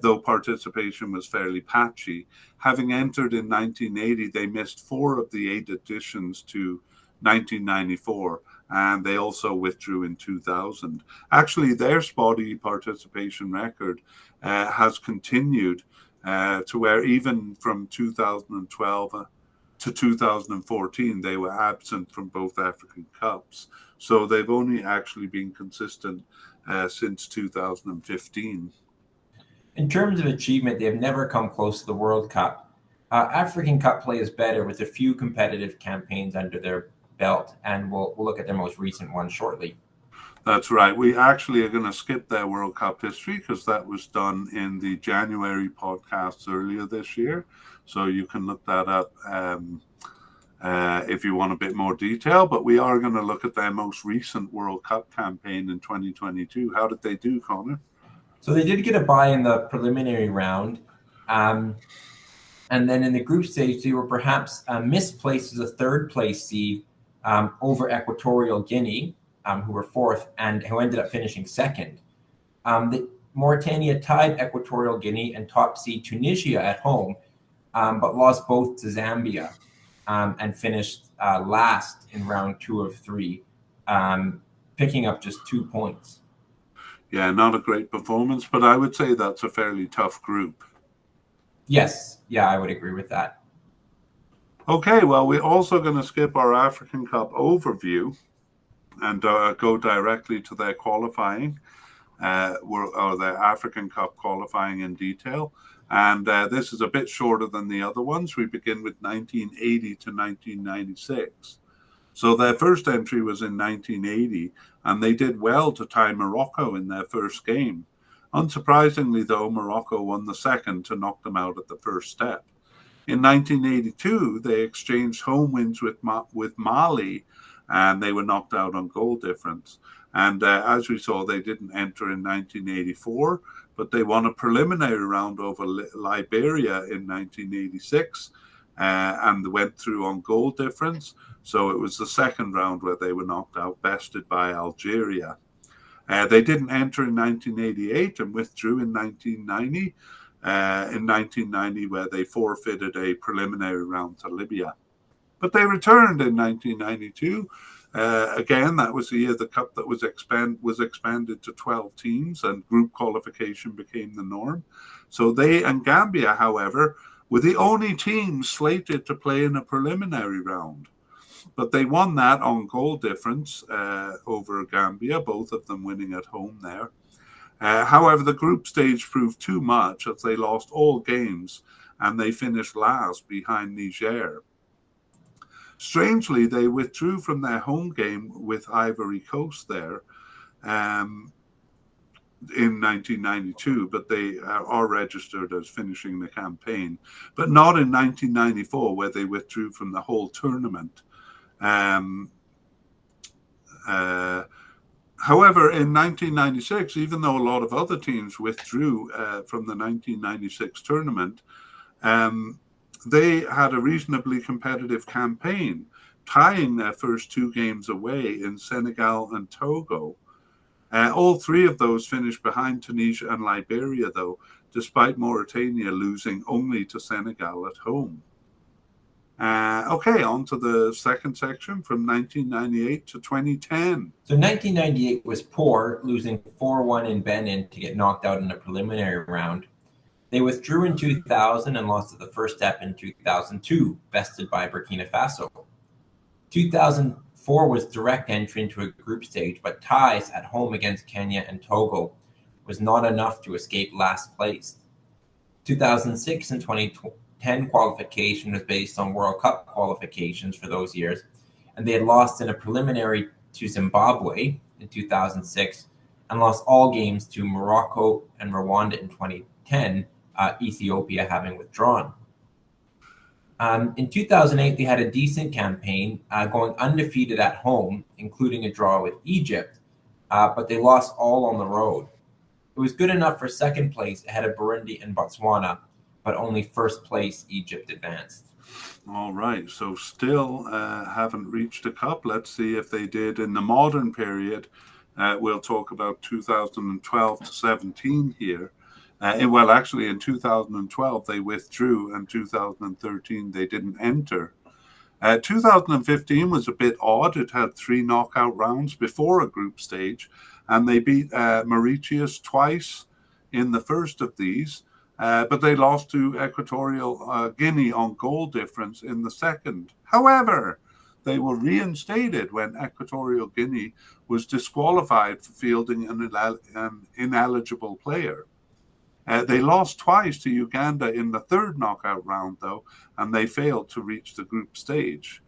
though participation was fairly patchy. Having entered in 1980, they missed 4 of the 8 editions to 1994, and they also withdrew in 2000. Actually, their spotty participation record has continued to where even from 2012 to 2014, they were absent from both African Cups. So they've only actually been consistent since 2015. In terms of achievement, they have never come close to the World Cup. African Cup play is better with a few competitive campaigns under their belt, and we'll look at their most recent one shortly. That's right. We actually are going to skip their World Cup history because that was done in the January podcasts earlier this year. So you can look that up if you want a bit more detail. But we are going to look at their most recent World Cup campaign in 2022. How did they do, Connor? So they did get a bye in the preliminary round. And then in the group stage, they were perhaps misplaced as a third place seed over Equatorial Guinea, who were fourth and who ended up finishing second. Mauritania tied Equatorial Guinea and top seed Tunisia at home, but lost both to Zambia and finished last in round 2 of 3, picking up just 2 points. Yeah, not a great performance, but I would say that's a fairly tough group. Yes, yeah, I would agree with that. Okay, well, we're also going to skip our African Cup overview and go directly to their qualifying, or their African Cup qualifying in detail. And this is a bit shorter than the other ones. We begin with 1980 to 1996. So their first entry was in 1980, and they did well to tie Morocco in their first game. Unsurprisingly, though, Morocco won the second to knock them out at the first step. In 1982, they exchanged home wins with Mali, and they were knocked out on goal difference. And as we saw, they didn't enter in 1984, but they won a preliminary round over Liberia in 1986 and went through on goal difference. So it was the second round where they were knocked out, bested by Algeria. They didn't enter in 1988 and withdrew in 1990. In 1990, where they forfeited a preliminary round to Libya. But they returned in 1992. Again, that was the year the cup that was expanded to 12 teams and group qualification became the norm. So they and Gambia, however, were the only teams slated to play in a preliminary round. But they won that on goal difference over Gambia, both of them winning at home there. However, the group stage proved too much as they lost all games and they finished last behind Niger. Strangely, they withdrew from their home game with Ivory Coast there in 1992, but they are registered as finishing the campaign, but not in 1994, where they withdrew from the whole tournament. However, in 1996, even though a lot of other teams withdrew from the 1996 tournament, they had a reasonably competitive campaign, tying their first 2 games away in Senegal and Togo. All 3 of those finished behind Tunisia and Liberia, though, despite Mauritania losing only to Senegal at home. Okay, on to the second section from 1998 to 2010. So 1998 was poor, losing 4-1 in Benin to get knocked out in the preliminary round. They withdrew in 2000 and lost at the first step in 2002, bested by Burkina Faso. 2004 was direct entry into a group stage, but ties at home against Kenya and Togo was not enough to escape last place. 2006 and 2010 qualification was based on World Cup qualifications for those years, and they had lost in a preliminary to Zimbabwe in 2006 and lost all games to Morocco and Rwanda in 2010, Ethiopia having withdrawn. In 2008, they had a decent campaign, going undefeated at home, including a draw with Egypt, but they lost all on the road. It was good enough for second place ahead of Burundi and Botswana, but only first place Egypt advanced. All right, so still haven't reached a cup. Let's see if they did in the modern period. We'll talk about 2012 to 17 here. Well, actually, in 2012, they withdrew, and 2013, they didn't enter. 2015 was a bit odd. It had 3 knockout rounds before a group stage, and they beat Mauritius twice in the first of these, but they lost to Equatorial Guinea on goal difference in the second. However, they were reinstated when Equatorial Guinea was disqualified for fielding an ineligible player. They lost twice to Uganda in the third knockout round, though, and they failed to reach the group stage.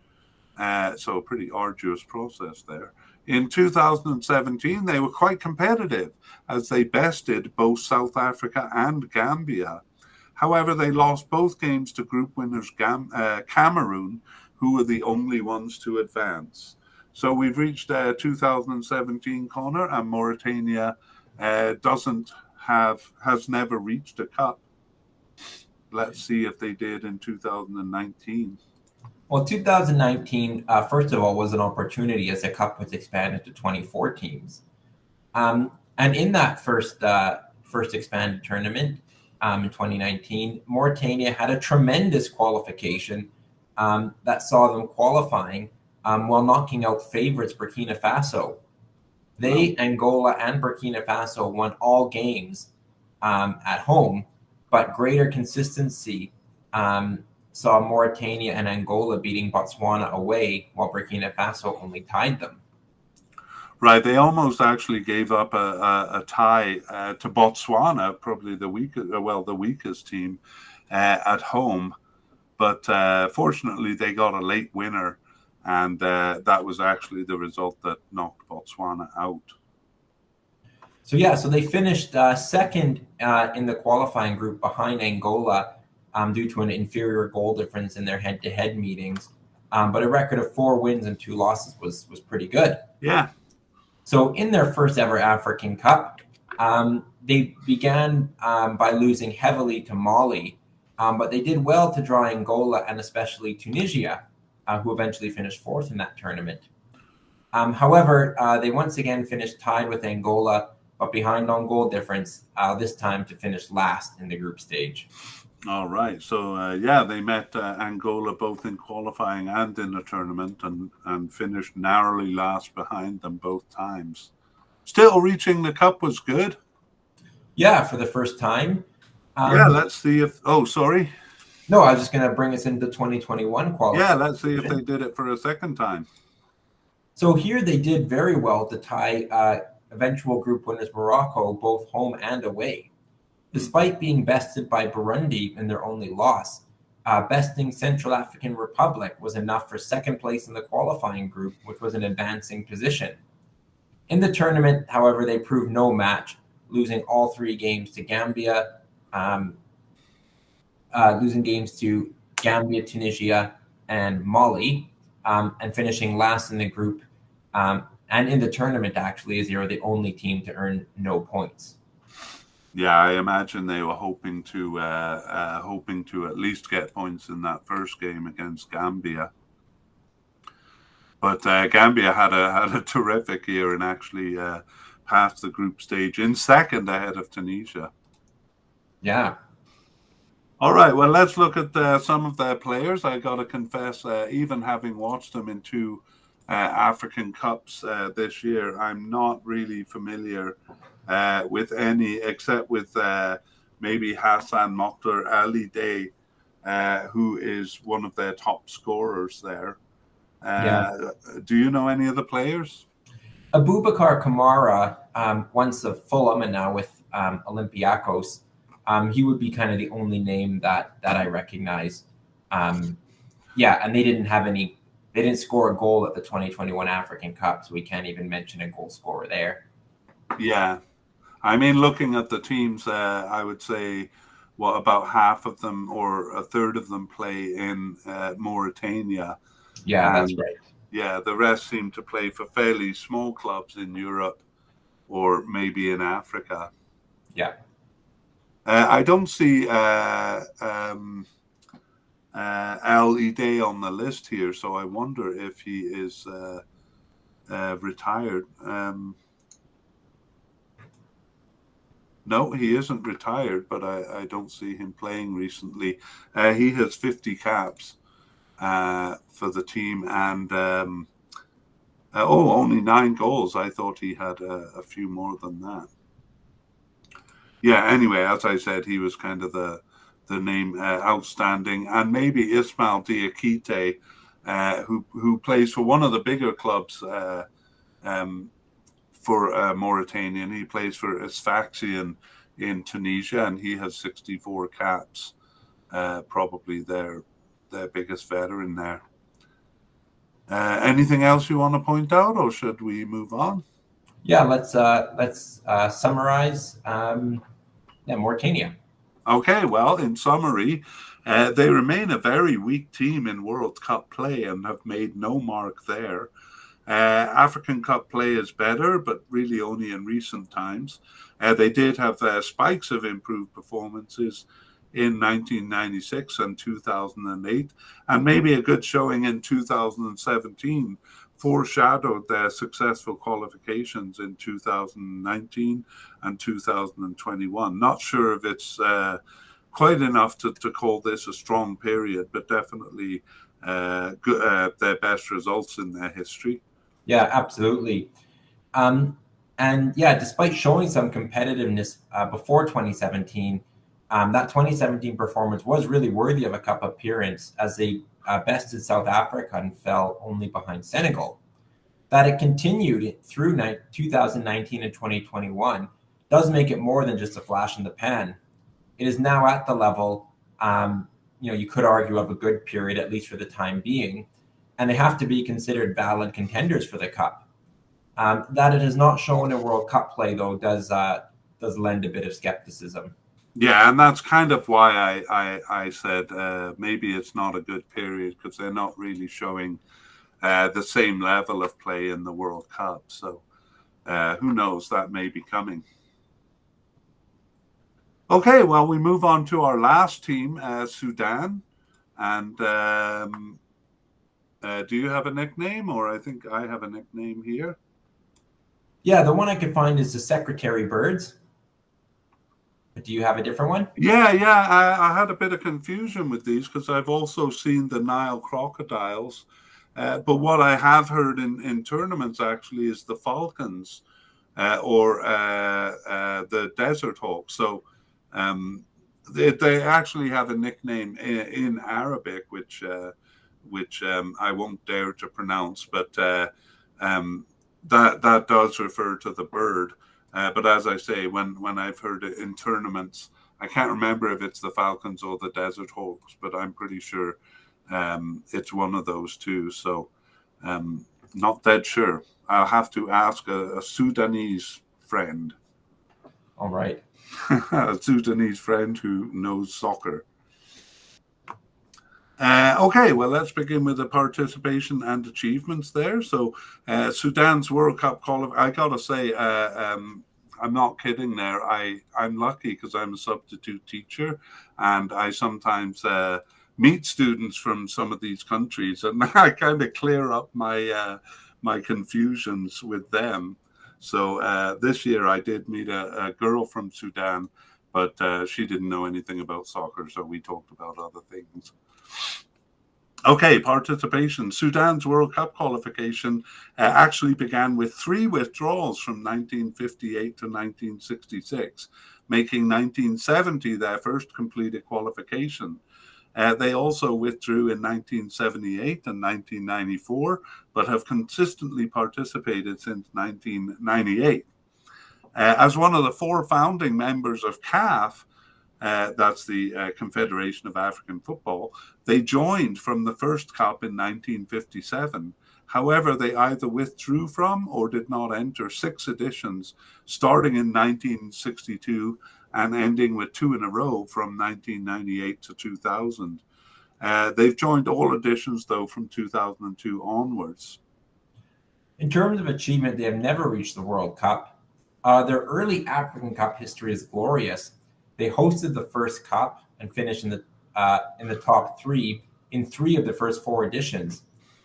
So a pretty arduous process there. In 2017, they were quite competitive as they bested both South Africa and Gambia. However, they lost both games to group winners Cameroon, who were the only ones to advance. So we've reached 2017, Connor, and Mauritania has never reached a cup. Let's see if they did in 2019. Well, 2019, first of all, was an opportunity as the cup was expanded to 24 teams. And in that first expanded tournament in 2019, Mauritania had a tremendous qualification that saw them qualifying while knocking out favorites Burkina Faso. They, Angola, and Burkina Faso won all games at home, but greater consistency saw Mauritania and Angola beating Botswana away, while Burkina Faso only tied them. Right, they almost actually gave up a tie to Botswana, probably the weakest team at home. But fortunately, they got a late winner, and that was actually the result that knocked Botswana out. So they finished second in the qualifying group behind Angola due to an inferior goal difference in their head-to-head meetings. But a record of 4 wins and 2 losses was pretty good. Yeah. So in their first ever African Cup, they began by losing heavily to Mali, but they did well to draw Angola and especially Tunisia, who eventually finished 4th in that tournament. However, they once again finished tied with Angola, but behind on goal difference, this time to finish last in the group stage. All right. So, they met Angola both in qualifying and in the tournament and finished narrowly last behind them both times. Still reaching the cup was good. Yeah, for the first time. Let's see if... Oh, sorry. No, I was just going to bring us into 2021 qualifying. Yeah, let's see if they did it for a second time. So here they did very well to tie eventual group winners Morocco, both home and away. Despite being bested by Burundi in their only loss, besting Central African Republic was enough for second place in the qualifying group, which was an advancing position. In the tournament, however, they proved no match, losing all 3 games to Gambia, Tunisia, and Mali, and finishing last in the group and in the tournament, actually, as they were the only team to earn no points. Yeah, I imagine they were hoping to at least get points in that first game against Gambia. But Gambia had a terrific year and actually passed the group stage in second ahead of Tunisia. Yeah. All right, well, let's look at some of their players. I got to confess, even having watched them in two African Cups this year, I'm not really familiar with any, except with maybe Hassan Mokhtar Ali Day, who is one of their top scorers there. Yeah. Do you know any of the players? Abubakar Kamara, once of Fulham and now with Olympiacos, he would be kind of the only name that I recognize. Yeah, and they didn't have any. They didn't score a goal at the 2021 African Cup, so we can't even mention a goal scorer there. Yeah, I mean, looking at the teams, I would say, what about half of them or a third of them play in Mauritania, Yeah, that's and right. yeah, the rest seem to play for fairly small clubs in Europe or maybe in Africa. Yeah. I don't see Al Ide on the list here, so I wonder if he is retired. No, he isn't retired, but I don't see him playing recently. He has 50 caps for the team and only 9 goals. I thought he had a few more than that. Yeah, anyway, as I said, he was kind of the name outstanding. And maybe Ismail Diakite, who plays for one of the bigger clubs for Mauritanian. He plays for Sfaxian in Tunisia, and he has 64 caps. Probably their biggest veteran there. Anything else you want to point out, or should we move on? Yeah, let's summarize. Mauritania. Okay, well, in summary, they remain a very weak team in World Cup play and have made no mark there. African Cup play is better, but really only in recent times. They did have spikes of improved performances in 1996 and 2008, and maybe a good showing in 2017 foreshadowed their successful qualifications in 2019 and 2021. Not sure if it's quite enough to call this a strong period, but definitely their best results in their history. Yeah, absolutely. And yeah, despite showing some competitiveness before 2017, that 2017 performance was really worthy of a cup appearance as they bested South Africa and fell only behind Senegal. That it continued through 2019 and 2021 does make it more than just a flash in the pan. It is now at the level, you could argue, of a good period, at least for the time being, and they have to be considered valid contenders for the cup. That it has not shown in World Cup play, though, does lend a bit of skepticism. Yeah, and that's kind of why I said maybe it's not a good period because they're not really showing the same level of play in the World Cup. So who knows? That may be coming. Okay, well, we move on to our last team, Sudan. And do you have a nickname? Or I think I have a nickname here. Yeah, the one I could find is the Secretary Birds. But do you have a different one? Yeah. I had a bit of confusion with these because I've also seen the Nile crocodiles. But what I have heard in tournaments actually is the Falcons or the Desert Hawks. So they actually have a nickname in Arabic, which I won't dare to pronounce, but that does refer to the bird. But as I say, when I've heard it in tournaments, I can't remember if it's the Falcons or the Desert Hawks, but I'm pretty sure it's one of those two. So not dead sure. I'll have to ask a Sudanese friend. All right. A Sudanese friend who knows soccer. Okay, well, let's begin with the participation and achievements there. So, Sudan's World Cup qualifier, I gotta say, I'm not kidding there. I'm lucky because I'm a substitute teacher, and I sometimes meet students from some of these countries, and I kind of clear up my confusions with them. So this year I did meet a girl from Sudan, but she didn't know anything about soccer, so we talked about other things. Okay, participation. Sudan's World Cup qualification actually began with 3 withdrawals from 1958 to 1966, making 1970 their first completed qualification. They also withdrew in 1978 and 1994, but have consistently participated since 1998. As one of the 4 founding members of CAF, that's the Confederation of African Football, they joined from the first cup in 1957. However, they either withdrew from or did not enter 6 editions, starting in 1962 and ending with 2 in a row from 1998 to 2000. They've joined all editions, though, from 2002 onwards. In terms of achievement, they have never reached the World Cup. Their early African Cup history is glorious. They hosted the first cup and finished in the top 3 in 3 of the first 4 editions.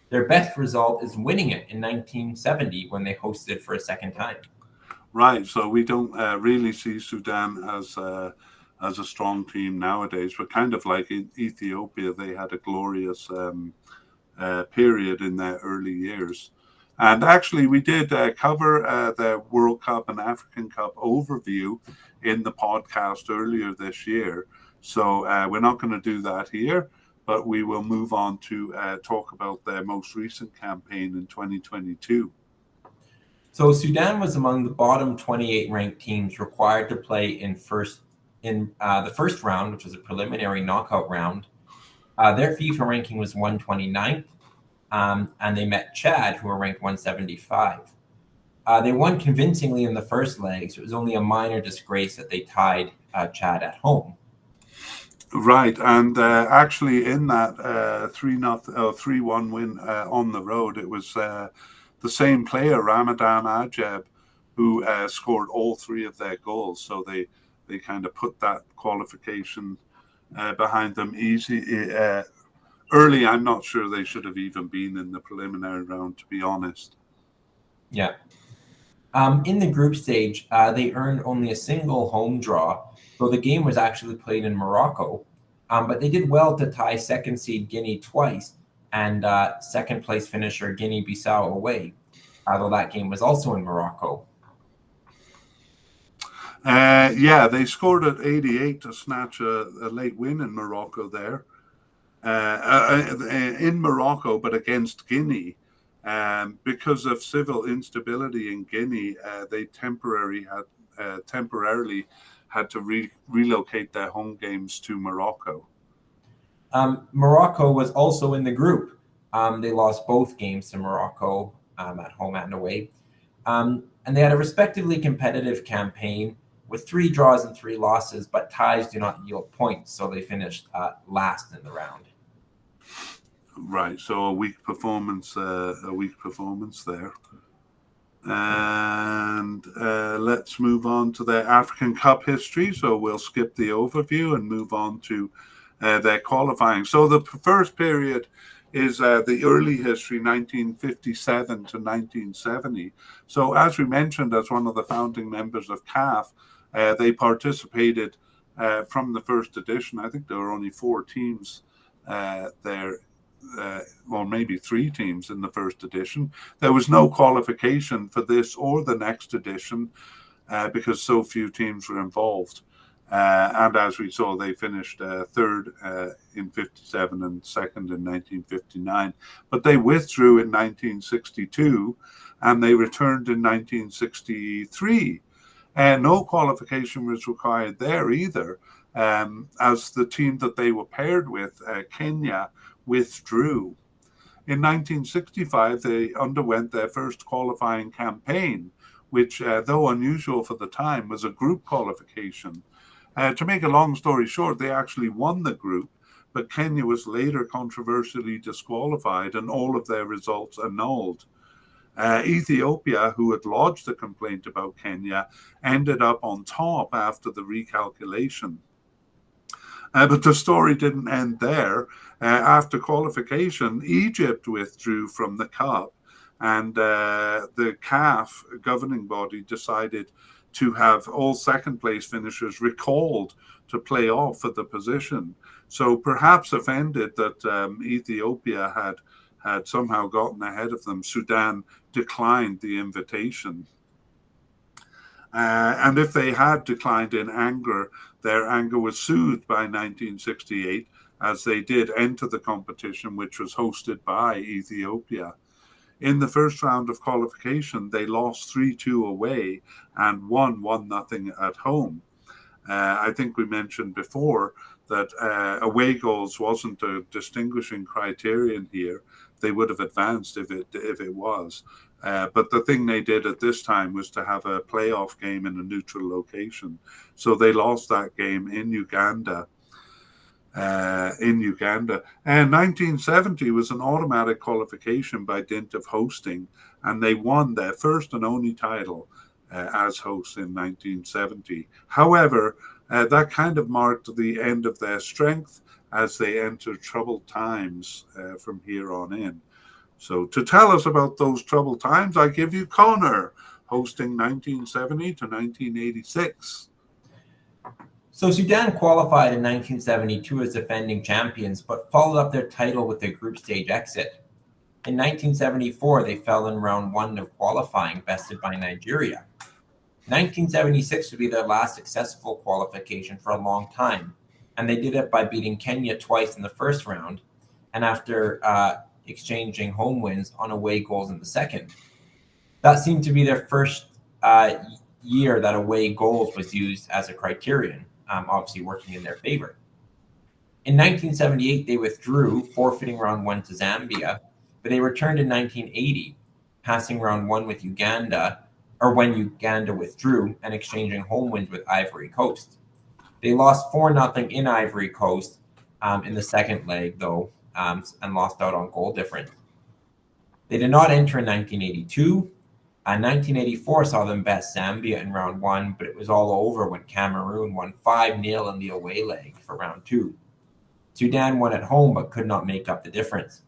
Their best result is winning it in 1970 when they hosted it for a second time. Right, so we don't really see Sudan as a strong team nowadays, but kind of like in Ethiopia, they had a glorious period in their early years. And actually, we did cover the World Cup and African Cup overview in the podcast earlier this year. So we're not going to do that here, but we will move on to talk about their most recent campaign in 2022. So Sudan was among the bottom 28 ranked teams required to play in the first round, which was a preliminary knockout round. Their FIFA ranking was 129th. And they met Chad, who were ranked 175. They won convincingly in the first leg, so it was only a minor disgrace that they tied Chad at home. Right, and actually in that 3-1 win on the road, it was the same player, Ramadan Ajeb, who scored all 3 of their goals. So they kind of put that qualification behind them easy. Early, I'm not sure they should have even been in the preliminary round, to be honest. Yeah. In the group stage, they earned only a single home draw, so the game was actually played in Morocco. But they did well to tie second seed Guinea twice and second place finisher Guinea-Bissau away, although that game was also in Morocco. Yeah, they scored at 88 to snatch a late win in Morocco there. In Morocco, but against Guinea. Because of civil instability in Guinea, they temporarily had to relocate their home games to Morocco. Morocco was also in the group. They lost both games to Morocco at home and away. And they had a respectively competitive campaign with 3 draws and 3 losses, but ties do not yield points, so they finished last in the round. Right, so a weak performance there. And let's move on to their African Cup history. So we'll skip the overview and move on to their qualifying. So the first period is the early history, 1957 to 1970. So as we mentioned, as one of the founding members of CAF, they participated from the first edition. I think there were only 4 teams there. Or maybe 3 teams in the first edition. There was no qualification for this or the next edition because so few teams were involved. And as we saw, they finished third in 57 and second in 1959. But they withdrew in 1962 and they returned in 1963. And no qualification was required there either, as the team that they were paired with, Kenya, withdrew. In 1965, they underwent their first qualifying campaign, which, though unusual for the time, was a group qualification. To make a long story short, they actually won the group, but Kenya was later controversially disqualified and all of their results annulled. Ethiopia, who had lodged a complaint about Kenya, ended up on top after the recalculation. But the story didn't end there. After qualification, Egypt withdrew from the Cup, and the CAF governing body decided to have all second place finishers recalled to play off for the position. So perhaps offended that Ethiopia had somehow gotten ahead of them, Sudan declined the invitation. And if they had declined in anger, their anger was soothed by 1968 as they did enter the competition, which was hosted by Ethiopia. In the first round of qualification, they lost 3-2 away and won 1-0 at home. I think we mentioned before that away goals wasn't a distinguishing criterion here. They would have advanced if it was. But the thing they did at this time was to have a playoff game in a neutral location. So they lost that game in Uganda. And 1970 was an automatic qualification by dint of hosting, and they won their first and only title as hosts in 1970. However, that kind of marked the end of their strength as they entered troubled times from here on in. So to tell us about those troubled times, I give you Connor, hosting 1970 to 1986. So Sudan qualified in 1972 as defending champions, but followed up their title with a group stage exit. In 1974, they fell in round one of qualifying, bested by Nigeria. 1976 would be their last successful qualification for a long time, and they did it by beating Kenya twice in the first round, and after exchanging home wins on away goals in the second. That seemed to be their first year that away goals was used as a criterion, obviously working in their favor. In 1978, they withdrew, forfeiting round one to Zambia, but they returned in 1980, passing round one with Uganda, or when Uganda withdrew, and exchanging home wins with Ivory Coast. They lost 4-0 in Ivory Coast in the second leg, though, and lost out on goal difference. They did not enter in 1982. 1984 saw them best Zambia in round one, but it was all over when Cameroon won 5-0 in the away leg for round two. Sudan won at home but could not make up the difference.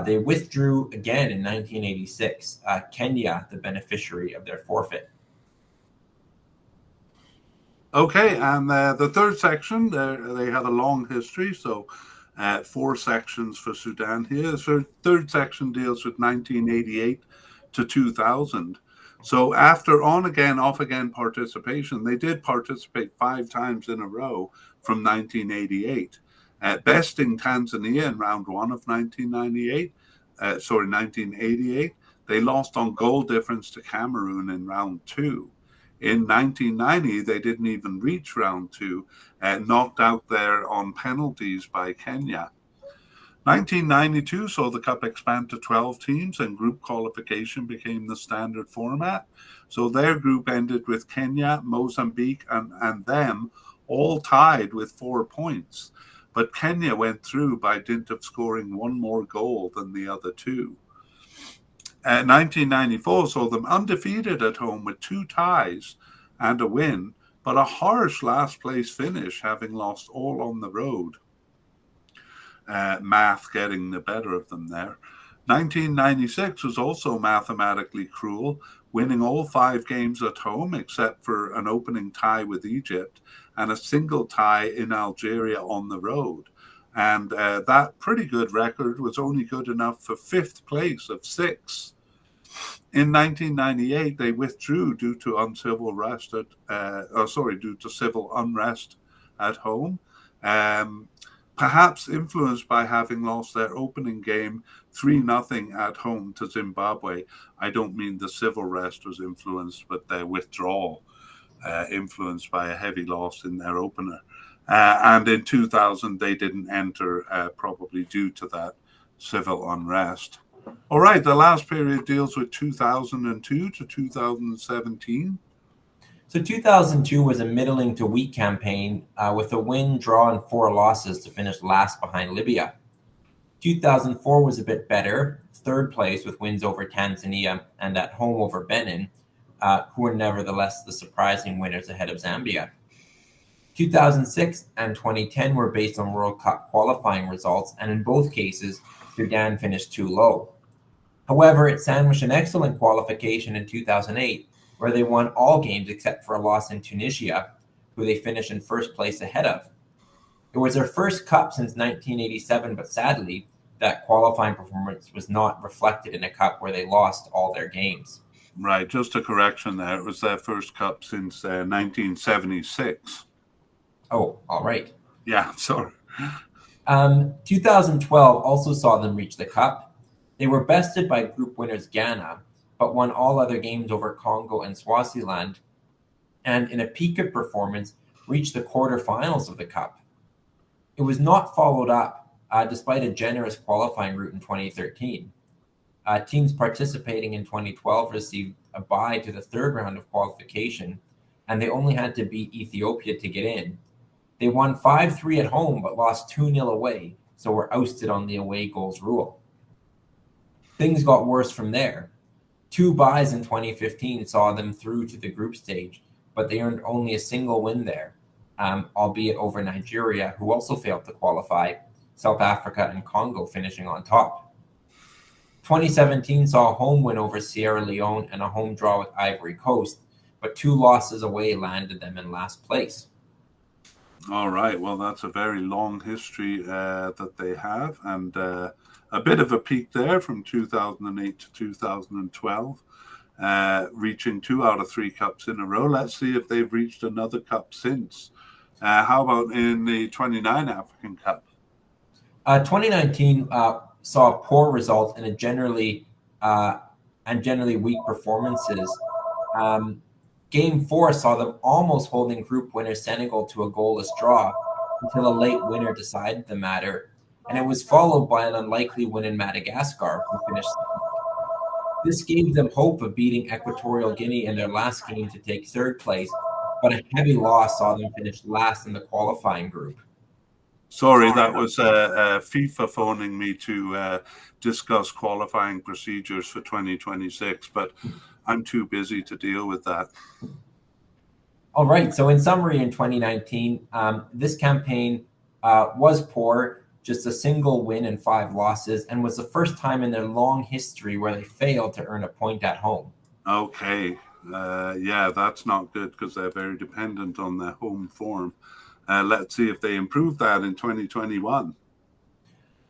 They withdrew again in 1986, Kenya the beneficiary of their forfeit. Okay, and the third section, they had a long history, so 4 sections for Sudan here. So third section deals with 1988 to 2000. So after on again, off again participation, they did participate 5 times in a row from 1988. Besting Tanzania in round one of 1988. They lost on goal difference to Cameroon in round two. In 1990, they didn't even reach round two, knocked out there on penalties by Kenya. 1992 saw the Cup expand to 12 teams and group qualification became the standard format. So their group ended with Kenya, Mozambique, and them all tied with 4 points. But Kenya went through by dint of scoring 1 more goal than the other 2. 1994 saw them undefeated at home with 2 ties and a win, but a harsh last place finish, having lost all on the road. Math getting the better of them there. 1996 was also mathematically cruel, winning all 5 games at home except for an opening tie with Egypt and a single tie in Algeria on the road. And that pretty good record was only good enough for 5th place of 6. In 1998, they withdrew due to civil unrest at home. Perhaps influenced by having lost their opening game 3-0 at home to Zimbabwe. I don't mean the civil unrest was influenced, but their withdrawal influenced by a heavy loss in their opener. And in 2000, they didn't enter, probably due to that civil unrest. All right, the last period deals with 2002 to 2017. So 2002 was a middling to weak campaign with a win, draw, and 4 losses to finish last behind Libya. 2004 was a bit better, third place with wins over Tanzania and at home over Benin, who were nevertheless the surprising winners ahead of Zambia. 2006 and 2010 were based on World Cup qualifying results, and in both cases, Sudan finished too low. However, it sandwiched an excellent qualification in 2008, where they won all games except for a loss in Tunisia, who they finished in first place ahead of. It was their first cup since 1987, but sadly, that qualifying performance was not reflected in a cup where they lost all their games. Right, just a correction there. It was their first cup since 1976. Oh, all right. Yeah, sorry. 2012 also saw them reach the cup. They were bested by group winners Ghana, but won all other games over Congo and Swaziland, and in a peak of performance, reached the quarterfinals of the cup. It was not followed up, despite a generous qualifying route in 2013. Teams participating in 2012 received a bye to the third round of qualification, and they only had to beat Ethiopia to get in. They won 5-3 at home, but lost 2-0 away, so were ousted on the away goals rule. Things got worse from there. 2 byes in 2015 saw them through to the group stage, but they earned only a single win there, albeit over Nigeria, who also failed to qualify, South Africa and Congo finishing on top. 2017 saw a home win over Sierra Leone and a home draw with Ivory Coast, but 2 losses away landed them in last place. All right. Well, that's a very long history that they have, and a bit of a peak there from 2008 to 2012, reaching 2 out of 3 cups in a row. Let's see if they've reached another cup since. How about in the 29 African Cup? 2019 saw poor results and generally weak performances. Game 4 saw them almost holding group winner Senegal to a goalless draw until a late winner decided the matter, and it was followed by an unlikely win in Madagascar, who finished second. This gave them hope of beating Equatorial Guinea in their last game to take third place, but a heavy loss saw them finish last in the qualifying group. Sorry, that was FIFA phoning me to discuss qualifying procedures for 2026, but I'm too busy to deal with that. All right. So in summary, in 2019, this campaign was poor, just a single win and 5 losses, and was the first time in their long history where they failed to earn a point at home. Okay. Yeah, that's not good because they're very dependent on their home form. Let's see if they improve that in 2021.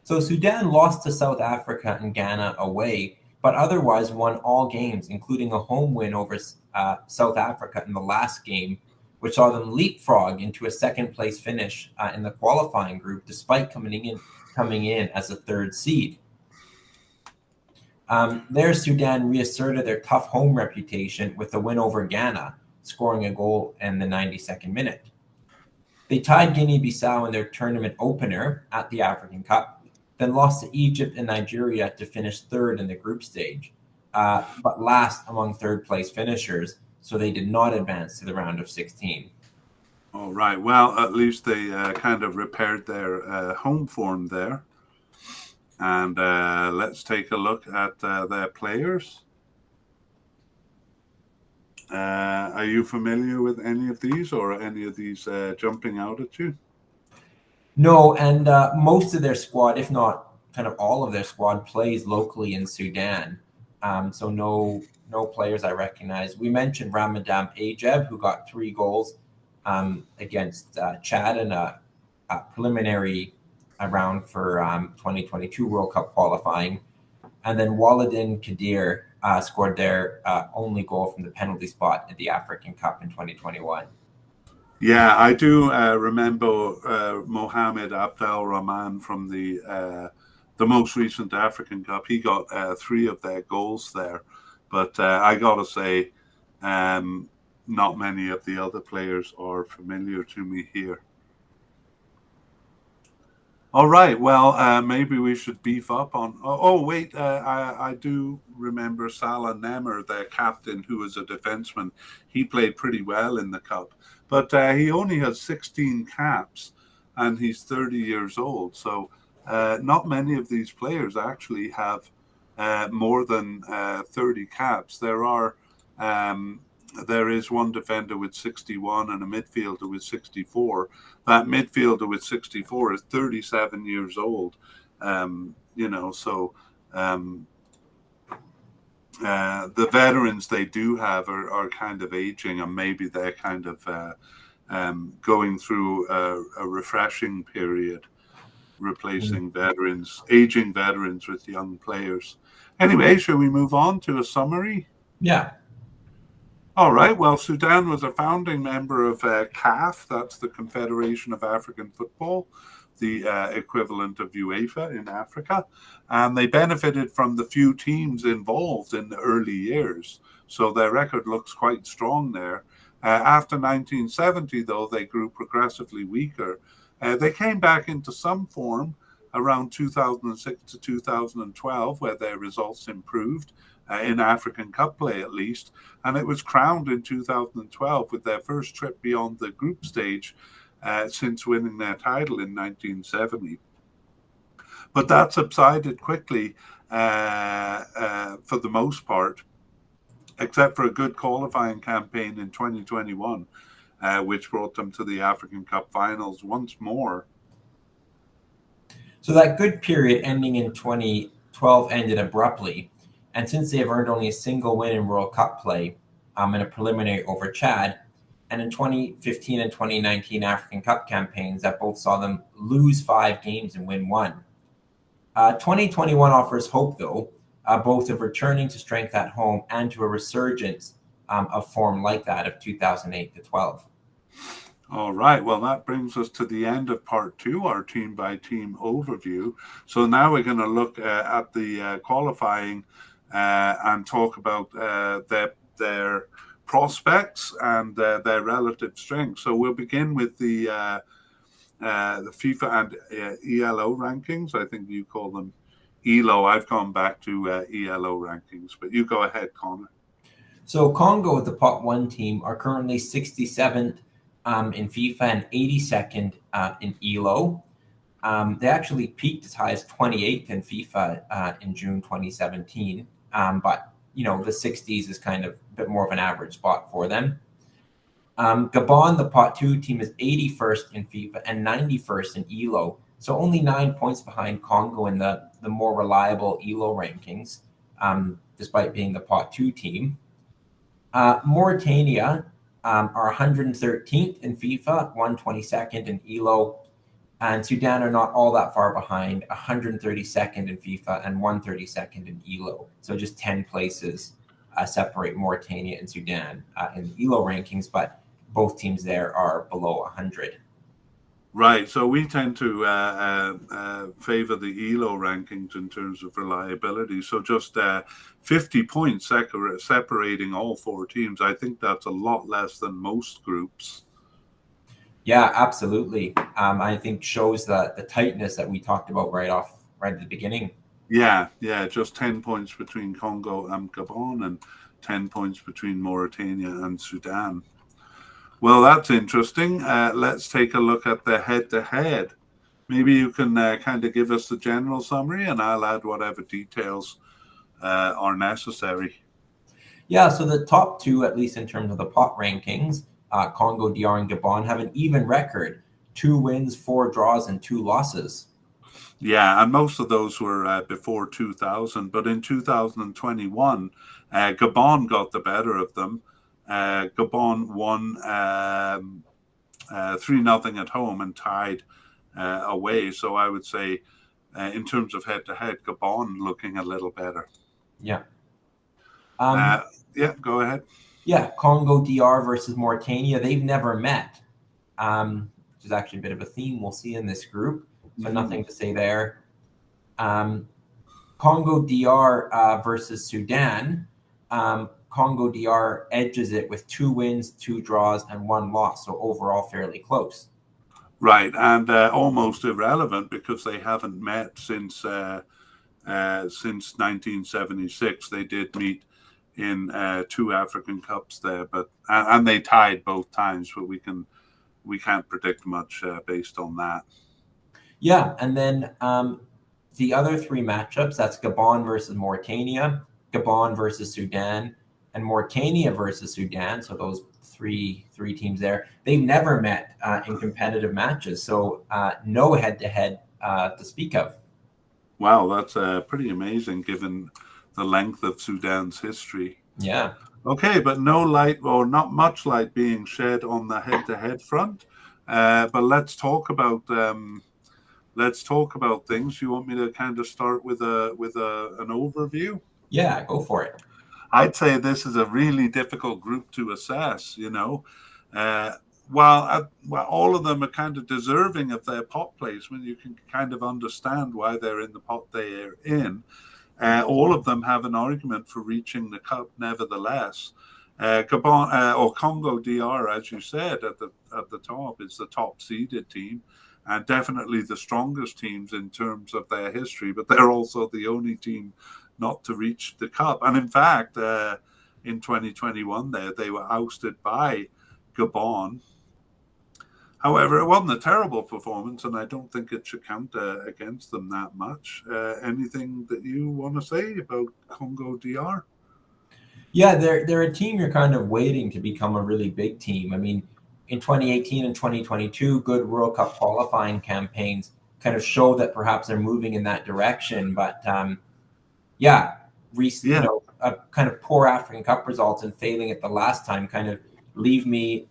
So Sudan lost to South Africa and Ghana away, but otherwise won all games, including a home win over South Africa in the last game, which saw them leapfrog into a second-place finish in the qualifying group, despite coming in as a 3rd seed. There, Sudan reasserted their tough home reputation with a win over Ghana, scoring a goal in the 92nd minute. They tied Guinea-Bissau in their tournament opener at the African Cup, then lost to Egypt and Nigeria to finish 3rd in the group stage, but last among 3rd-place finishers, so they did not advance to the round of 16. All right. Well, at least they kind of repaired their home form there. And let's take a look at their players. Are you familiar with any of these, or are any of these jumping out at you? No, and most of their squad, if not kind of all of their squad, plays locally in Sudan. So no players I recognize. We mentioned Ramadan Ajeb, who got 3 goals against Chad in a preliminary round for 2022 World Cup qualifying. And then Waladin Kadir scored their only goal from the penalty spot at the African Cup in 2021. Yeah, I do remember Mohamed Abdel Rahman from the most recent African Cup. He got 3 of their goals there. But I got to say, not many of the other players are familiar to me here. All right. Well, maybe we should beef up on. Wait. I do remember Salah Nemer, their captain, who was a defenseman. He played pretty well in the cup, but he only has 16 caps, and he's 30 years old. So, not many of these players actually have more than 30 caps. There is one defender with 61 and a midfielder with 64. That midfielder with 64 is 37 years old. The veterans they do have are kind of aging, and maybe they're kind of going through a refreshing period, replacing aging veterans with young players. Anyway, shall we move on to a summary? Yeah. All right. Well, Sudan was a founding member of CAF, that's the Confederation of African Football, the equivalent of UEFA in Africa. And they benefited from the few teams involved in the early years. So their record looks quite strong there. After 1970, though, they grew progressively weaker. They came back into some form around 2006 to 2012, where their results improved. In African Cup play, at least. And it was crowned in 2012 with their first trip beyond the group stage since winning their title in 1970. But that subsided quickly for the most part, except for a good qualifying campaign in 2021, which brought them to the African Cup finals once more. So that good period ending in 2012 ended abruptly. And since they have earned only a single win in World Cup play in a preliminary over Chad, and in 2015 and 2019 African Cup campaigns that both saw them lose 5 games and win 1. 2021 offers hope, though, both of returning to strength at home and to a resurgence of form like that of 2008 to 12. All right. Well, that brings us to the end of part 2, our team-by-team overview. So now we're going to look at the qualifying and talk about their prospects and their relative strength. So we'll begin with the FIFA and ELO rankings. I think you call them ELO. I've gone back to ELO rankings, but you go ahead, Connor. So Congo, the pot 1 team, are currently 67th in FIFA and 82nd in ELO. They actually peaked as high as 28th in FIFA in June 2017. But, the 60s is kind of a bit more of an average spot for them. Gabon, the pot 2 team, is 81st in FIFA and 91st in ELO. So only 9 points behind Congo in the more reliable ELO rankings, despite being the pot 2 team. Mauritania are 113th in FIFA, 122nd in ELO. And Sudan are not all that far behind, 132nd in FIFA and 132nd in ELO. So just 10 places separate Mauritania and Sudan in the ELO rankings, but both teams there are below 100. Right. So we tend to favor the ELO rankings in terms of reliability. So just 50 points separating all 4 teams. I think that's a lot less than most groups. Yeah, absolutely. I think shows the tightness that we talked about right at the beginning. Yeah, just 10 points between Congo and Gabon and 10 points between Mauritania and Sudan. Well, that's interesting. Let's take a look at the head-to-head. Maybe you can kind of give us the general summary, and I'll add whatever details are necessary. Yeah, so the top 2, at least in terms of the pot rankings, Congo DR and Gabon, have an even record: 2 wins, 4 draws, and 2 losses. Yeah, and most of those were before 2000. But in 2021, Gabon got the better of them. Gabon won 3-0 at home and tied away. So I would say, in terms of head-to-head, Gabon looking a little better. Yeah. Yeah, go ahead. Yeah, Congo DR versus Mauritania, they've never met, which is actually a bit of a theme we'll see in this group. So nothing to say there. Congo DR versus Sudan. Congo DR edges it with 2 wins, 2 draws, and 1 loss. So overall, fairly close. Right, and almost irrelevant because they haven't met since 1976. They did meet in 2 African Cups there, but and they tied both times. But we can't predict much based on that. Yeah, and then the other three matchups, that's Gabon versus Mauritania, Gabon versus Sudan, and Mauritania versus Sudan. So those three teams there, they've never met in competitive matches. So no head-to-head to speak of. Wow, that's pretty amazing given the length of Sudan's history. Yeah. Okay, but no light or not much light being shed on the head-to-head front. But let's talk about things. You want me to kind of start with an overview? Yeah, go for it. I'd say this is a really difficult group to assess. Uh, while all of them are kind of deserving of their pot placement, you can kind of understand why they're in the pot they're in. All of them have an argument for reaching the cup, nevertheless. Gabon or Congo DR, as you said at the top, is the top seeded team, and definitely the strongest teams in terms of their history. But they're also the only team not to reach the cup. And in fact, in 2021, they were ousted by Gabon. However, it wasn't a terrible performance, and I don't think it should count against them that much. Anything that you want to say about Congo DR? Yeah, they're a team you're kind of waiting to become a really big team. I mean, in 2018 and 2022, good World Cup qualifying campaigns kind of show that perhaps they're moving in that direction. But yeah, Yeah, a kind of poor African Cup results and failing at the last time kind of leave me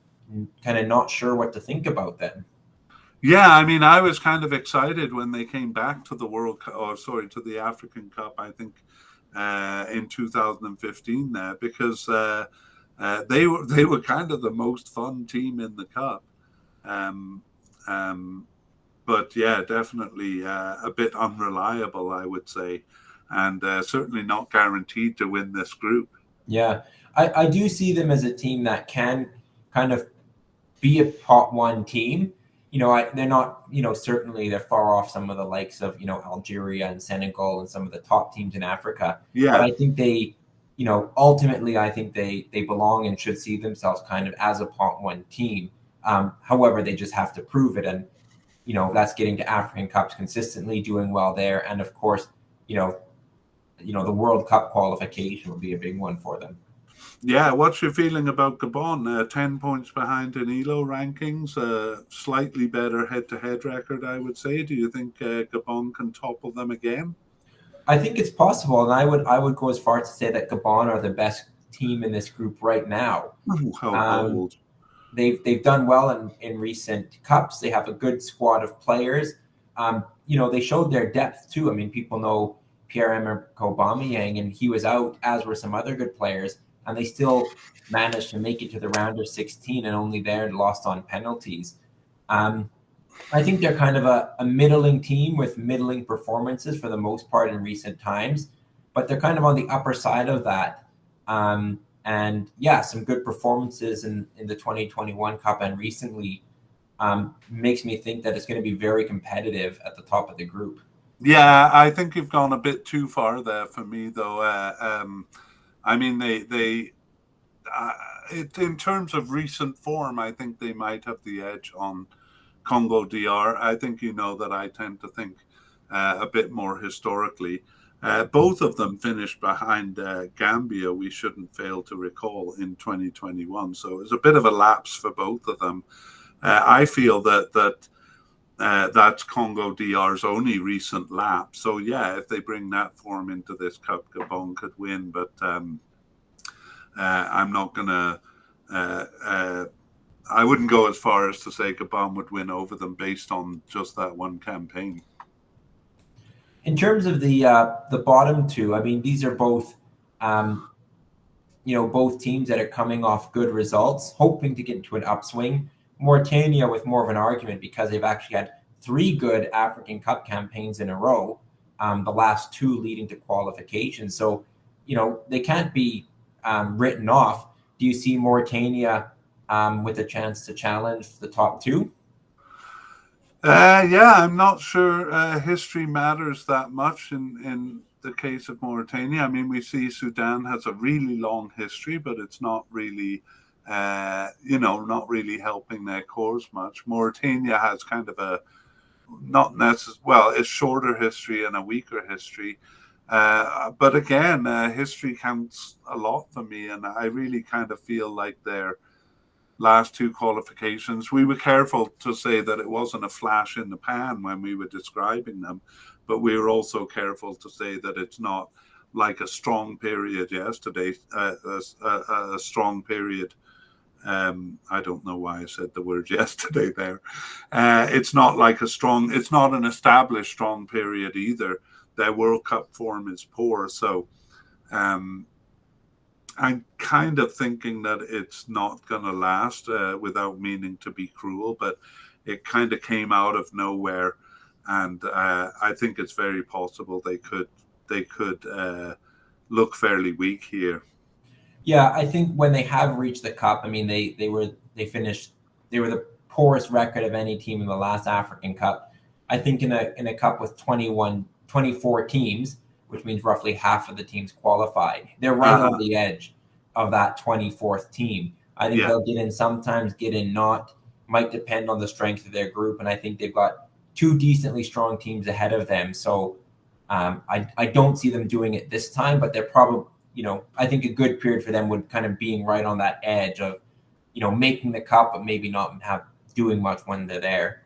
kind of not sure what to think about them. yeah. I mean, I was kind of excited when they came back to the World Cup, or sorry, to the African Cup. I think in 2015 there because they were kind of the most fun team in the cup. Um, um, but yeah, definitely a bit unreliable, I would say, and certainly not guaranteed to win this group. Yeah, I do see them as a team that can kind of be a pot one team. They're not, certainly they're far off some of the likes of, Algeria and Senegal and some of the top teams in Africa. But Yeah, I think they, ultimately, I think they belong and should see themselves kind of as a pot one team. However, they just have to prove it. And, that's getting to African Cups consistently, doing well there. And of course, you know, the World Cup qualification will be a big one for them. yeah. What's your feeling about Gabon? 10 points behind in ELO rankings, slightly better head-to-head record, I would say. Do you think Gabon can topple them again? I think it's possible, and I would go as far as to say that Gabon are the best team in this group right now. Ooh, how Um, bold! they've done well in recent cups. They have a good squad of players. They showed their depth too. I mean, people know Pierre-Emerick Aubameyang, and he was out, as were some other good players, and they still managed to make it to the round of 16 and only there lost on penalties. Um, I think they're kind of a middling team with middling performances for the most part in recent times, but they're kind of on the upper side of that. And yeah, some good performances in the 2021 Cup and recently makes me think that it's going to be very competitive at the top of the group. Yeah, I think you've gone a bit too far there for me, though. I mean, uh, in terms of recent form, I think they might have the edge on Congo DR. I think you know that I tend to think a bit more historically. Both of them finished behind Gambia, we shouldn't fail to recall, in 2021. So it's a bit of a lapse for both of them. I feel that's Congo DR's only recent lapse. So yeah, if they bring that form into this cup, Gabon could win. But I'm not gonna. Uh, uh, I wouldn't go as far as to say Gabon would win over them based on just that one campaign. In terms of the bottom two, I mean, these are both um, both teams that are coming off good results, hoping to get into an upswing. Mauritania with more of an argument because they've actually had three good African Cup campaigns in a row, the last two leading to qualification. So, they can't be written off. Do you see Mauritania with a chance to challenge the top two? Yeah, I'm not sure history matters that much in the case of Mauritania. I mean, we see Sudan has a really long history, but it's not really, not really helping their cause much. Mauritania has kind of not necessarily, well, a shorter history and a weaker history. But again, history counts a lot for me, and I really kind of feel like their last two qualifications, we were careful to say that it wasn't a flash in the pan when we were describing them, but we were also careful to say that it's not like a strong period yesterday, a strong period. I don't know why I said the word yesterday there. It's not like it's not an established strong period either. Their World Cup form is poor. So um, I'm kind of thinking that it's not going to last without meaning to be cruel, but it kind of came out of nowhere. And I think it's very possible they could look fairly weak here. Yeah, I think when they have reached the cup, I mean, they were the poorest record of any team in the last African Cup. I think in a cup with 24 teams, which means roughly half of the teams qualified, they're right on the edge of that 24th team. I think they'll get in sometimes, get in not. Might depend on the strength of their group, and I think they've got two decently strong teams ahead of them. So I don't see them doing it this time, but they're probably, I think a good period for them would kind of being right on that edge of, making the cup, but maybe not doing much when they're there.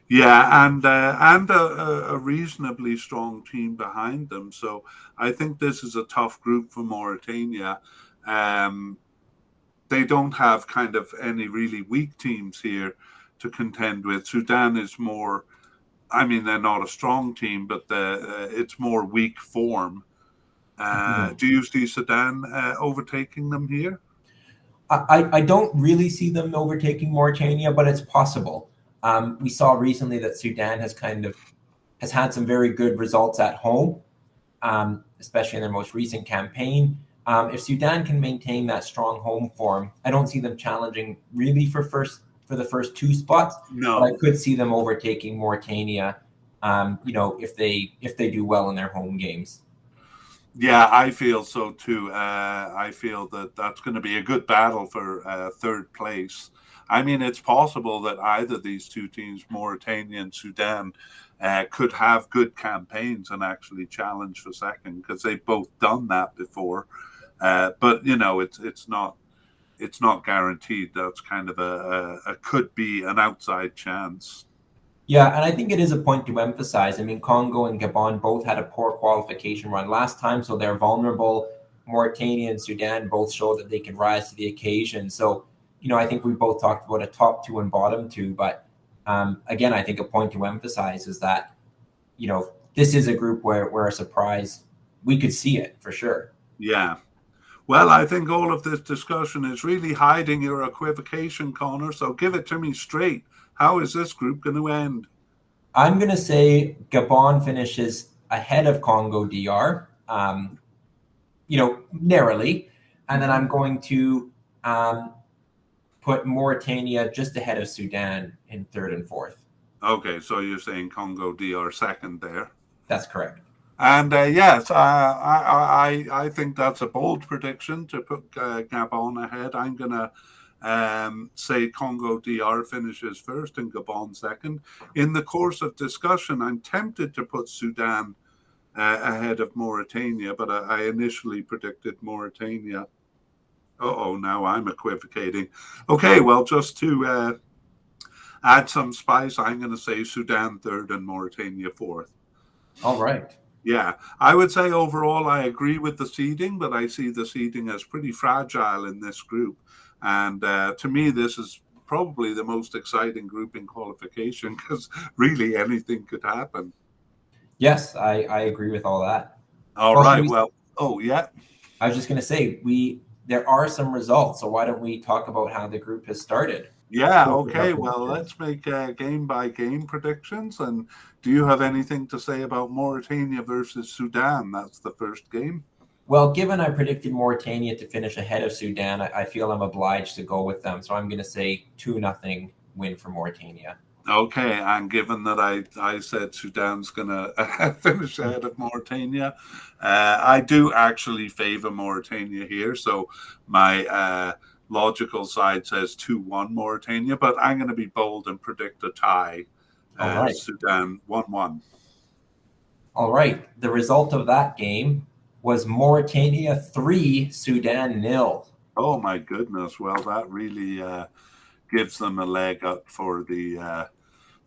Yeah, and a reasonably strong team behind them. So I think this is a tough group for Mauritania. Um, they don't have kind of any really weak teams here to contend with. Sudan is more. I mean, they're not a strong team, but it's more weak form. Do you see Sudan overtaking them here? I don't really see them overtaking Mauritania, but it's possible. We saw recently that Sudan has had some very good results at home, especially in their most recent campaign. If Sudan can maintain that strong home form, I don't see them challenging really for the first two spots. No. But I could see them overtaking Mauritania, if they do well in their home games. Yeah, I feel so too. I feel that that's going to be a good battle for third place. I mean, it's possible that either these two teams, Mauritania and Sudan, could have good campaigns and actually challenge for second because they've both done that before. But it's not guaranteed. That's kind of a could be an outside chance. Yeah, and I think it is a point to emphasize. I mean, Congo and Gabon both had a poor qualification run last time, so they're vulnerable. Mauritania and Sudan both show that they can rise to the occasion. So, I think we both talked about a top two and bottom two, but again, I think a point to emphasize is that, this is a group where a surprise, we could see it for sure. Yeah. Well, I think all of this discussion is really hiding your equivocation, Connor. So give it to me straight. How is this group going to end? I'm going to say Gabon finishes ahead of Congo DR, narrowly. And then I'm going to put Mauritania just ahead of Sudan in third and fourth. Okay, so you're saying Congo DR second there. That's correct. And yes, I think that's a bold prediction to put Gabon ahead. I'm going to say Congo DR finishes first and Gabon second. In the course of discussion, I'm tempted to put Sudan ahead of Mauritania, but I initially predicted Mauritania. Now I'm equivocating. Okay, well, just to add some spice, I'm going to say Sudan third and Mauritania fourth. All right. Yeah, I would say overall I agree with the seeding, but I see the seeding as pretty fragile in this group. And to me, this is probably the most exciting group in qualification because really anything could happen. Yes, I agree with all that. All right. Well, yeah. I was just going to say, there are some results. So why don't we talk about how the group has started? Yeah, okay. Well, let's make game by game predictions. And do you have anything to say about Mauritania versus Sudan? That's the first game. Well, given I predicted Mauritania to finish ahead of Sudan, I feel I'm obliged to go with them. So I'm going to say 2-0 win for Mauritania. Okay, and given that I said Sudan's going to finish ahead of Mauritania, I do actually favor Mauritania here. So my logical side says 2-1 Mauritania, but I'm going to be bold and predict a tie All right. Sudan 1-1. All right. The result of that game was Mauritania 3, Sudan 0. Oh my goodness! Well, that really gives them a leg up for the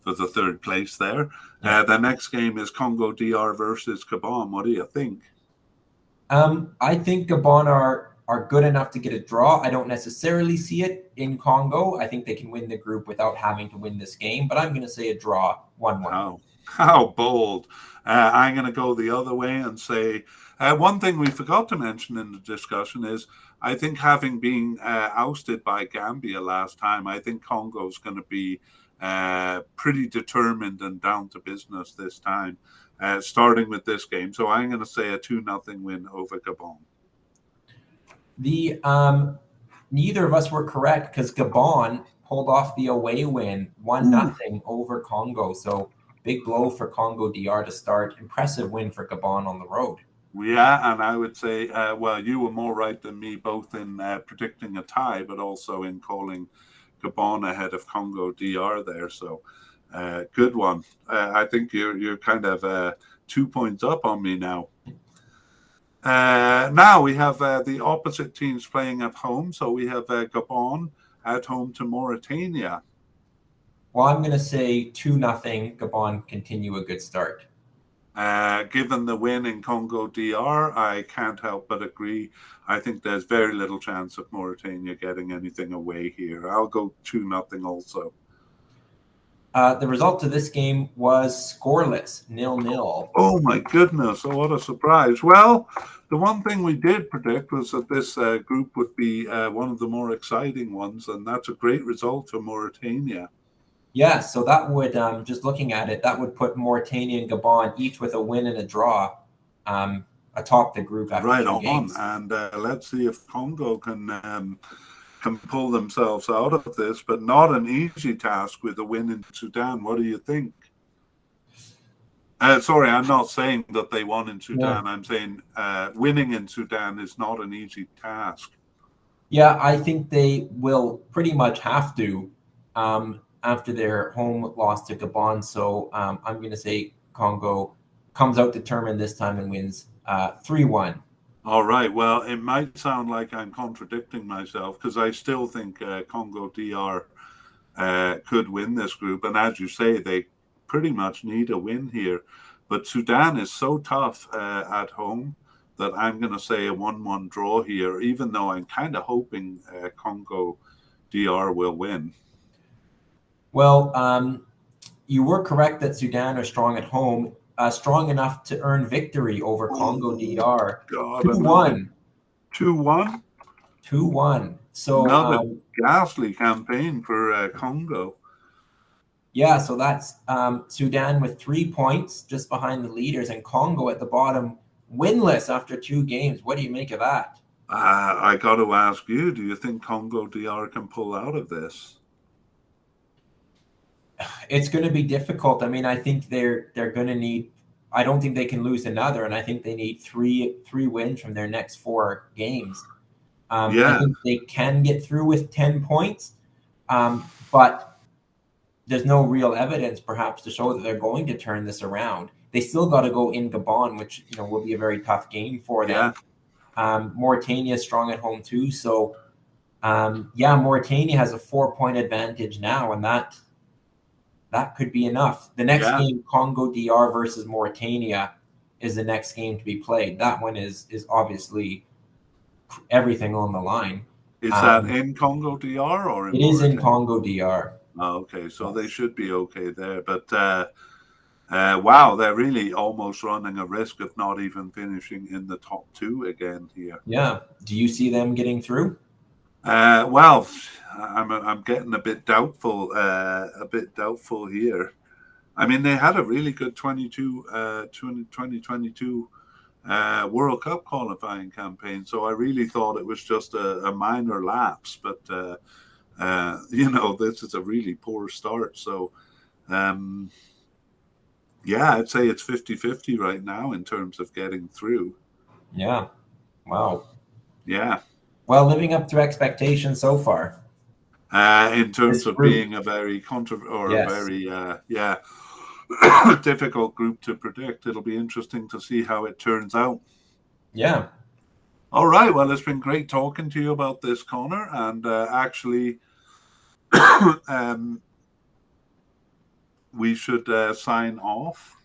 third place there. Yeah. The next game is Congo DR versus Gabon. What do you think? I think Gabon are good enough to get a draw. I don't necessarily see it in Congo. I think they can win the group without having to win this game, but I'm going to say a draw, 1-1. How bold! I'm going to go the other way and say one thing we forgot to mention in the discussion is I think having been ousted by Gambia last time, I think Congo's going to be pretty determined and down to business this time, starting with this game. So I'm going to say a 2-0 win over Gabon. The neither of us were correct because Gabon pulled off the away win, 1-0 over Congo. So big blow for Congo DR to start. Impressive win for Gabon on the road. Yeah, and I would say, well, you were more right than me, both in predicting a tie, but also in calling Gabon ahead of Congo DR there. So good one. I think you're kind of 2 points up on me now. Now we have the opposite teams playing at home. So we have Gabon at home to Mauritania. Well, I'm going to say 2-0. Gabon continue a good start. Given the win in Congo DR, I can't help but agree. I think there's very little chance of Mauritania getting anything away here. I'll go 2-0 also. The result of this game was scoreless, 0-0. Oh my goodness! Oh, what a surprise! Well, the one thing we did predict was that this group would be one of the more exciting ones, and that's a great result for Mauritania. Yeah, so that would, just looking at it, that would put Mauritania and Gabon each with a win and a draw atop the group after Right 2 on, games. and let's see if Congo can pull themselves out of this, but not an easy task with a win in Sudan. What do you think? Sorry, I'm not saying that they won in Sudan. Yeah. I'm saying winning in Sudan is not an easy task. Yeah, I think they will pretty much have to after their home loss to Gabon. So I'm going to say Congo comes out determined this time and wins 3-1. All right. Well, it might sound like I'm contradicting myself because I still think Congo DR could win this group. And as you say, they pretty much need a win here. But Sudan is so tough at home that I'm going to say a 1-1 draw here, even though I'm kind of hoping Congo DR will win. Well, you were correct that Sudan are strong at home, strong enough to earn victory over Congo DR. 2-1. 2-1? 2-1. So another ghastly campaign for Congo. Yeah, so that's Sudan with 3 points just behind the leaders, and Congo at the bottom, winless after 2 games. What do you make of that? I got to ask you, do you think Congo DR can pull out of this? It's going to be difficult. I mean, I think they're going to need. I don't think they can lose another, and I think they need three wins from their next 4 games. I think they can get through with 10 points, but there's no real evidence, perhaps, to show that they're going to turn this around. They still got to go in Gabon, which will be a very tough game for them. Mauritania is strong at home too, so Mauritania has a 4-point advantage now, and that could be enough. The next game, Congo DR versus Mauritania, is the next game to be played. That one is obviously everything on the line. Is that in Congo DR or in It is in Congo DR. Oh, okay, so they should be okay there. But wow, they're really almost running a risk of not even finishing in the top 2 again here. Yeah. Do you see them getting through? Well, I'm getting a bit doubtful here. I mean, they had a really good 2022 World Cup qualifying campaign, so I really thought it was just a minor lapse. But this is a really poor start. So, I'd say it's 50-50 right now in terms of getting through. Yeah. Wow. Yeah. Well, living up to expectations so far. In terms of being a very difficult group to predict. It'll be interesting to see how it turns out. Yeah. All right. Well, it's been great talking to you about this, Connor. And actually, we should sign off.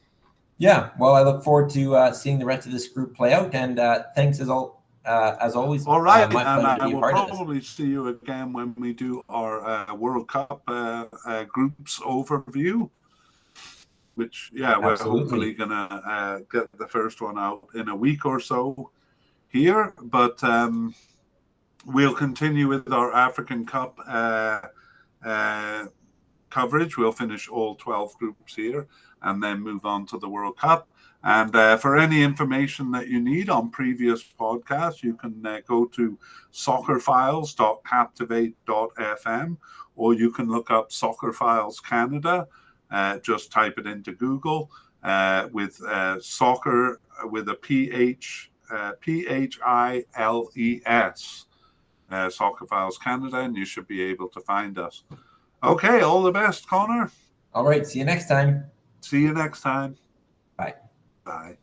Yeah. Well, I look forward to seeing the rest of this group play out. And thanks as always. All right. My And pleasure to I be a will part of this. probably see you again when we do our World Cup groups overview. Which, yeah, we're hopefully going to get the first one out in a week or so here. But we'll continue with our African Cup coverage. We'll finish all 12 groups here and then move on to the World Cup. And for any information that you need on previous podcasts, you can go to soccerfiles.captivate.fm, or you can look up Soccer Files Canada. Just type it into Google with soccer with a PHILES, Soccer Files Canada, and you should be able to find us. Okay, all the best, Connor. All right. See you next time. See you next time. Bye. Bye.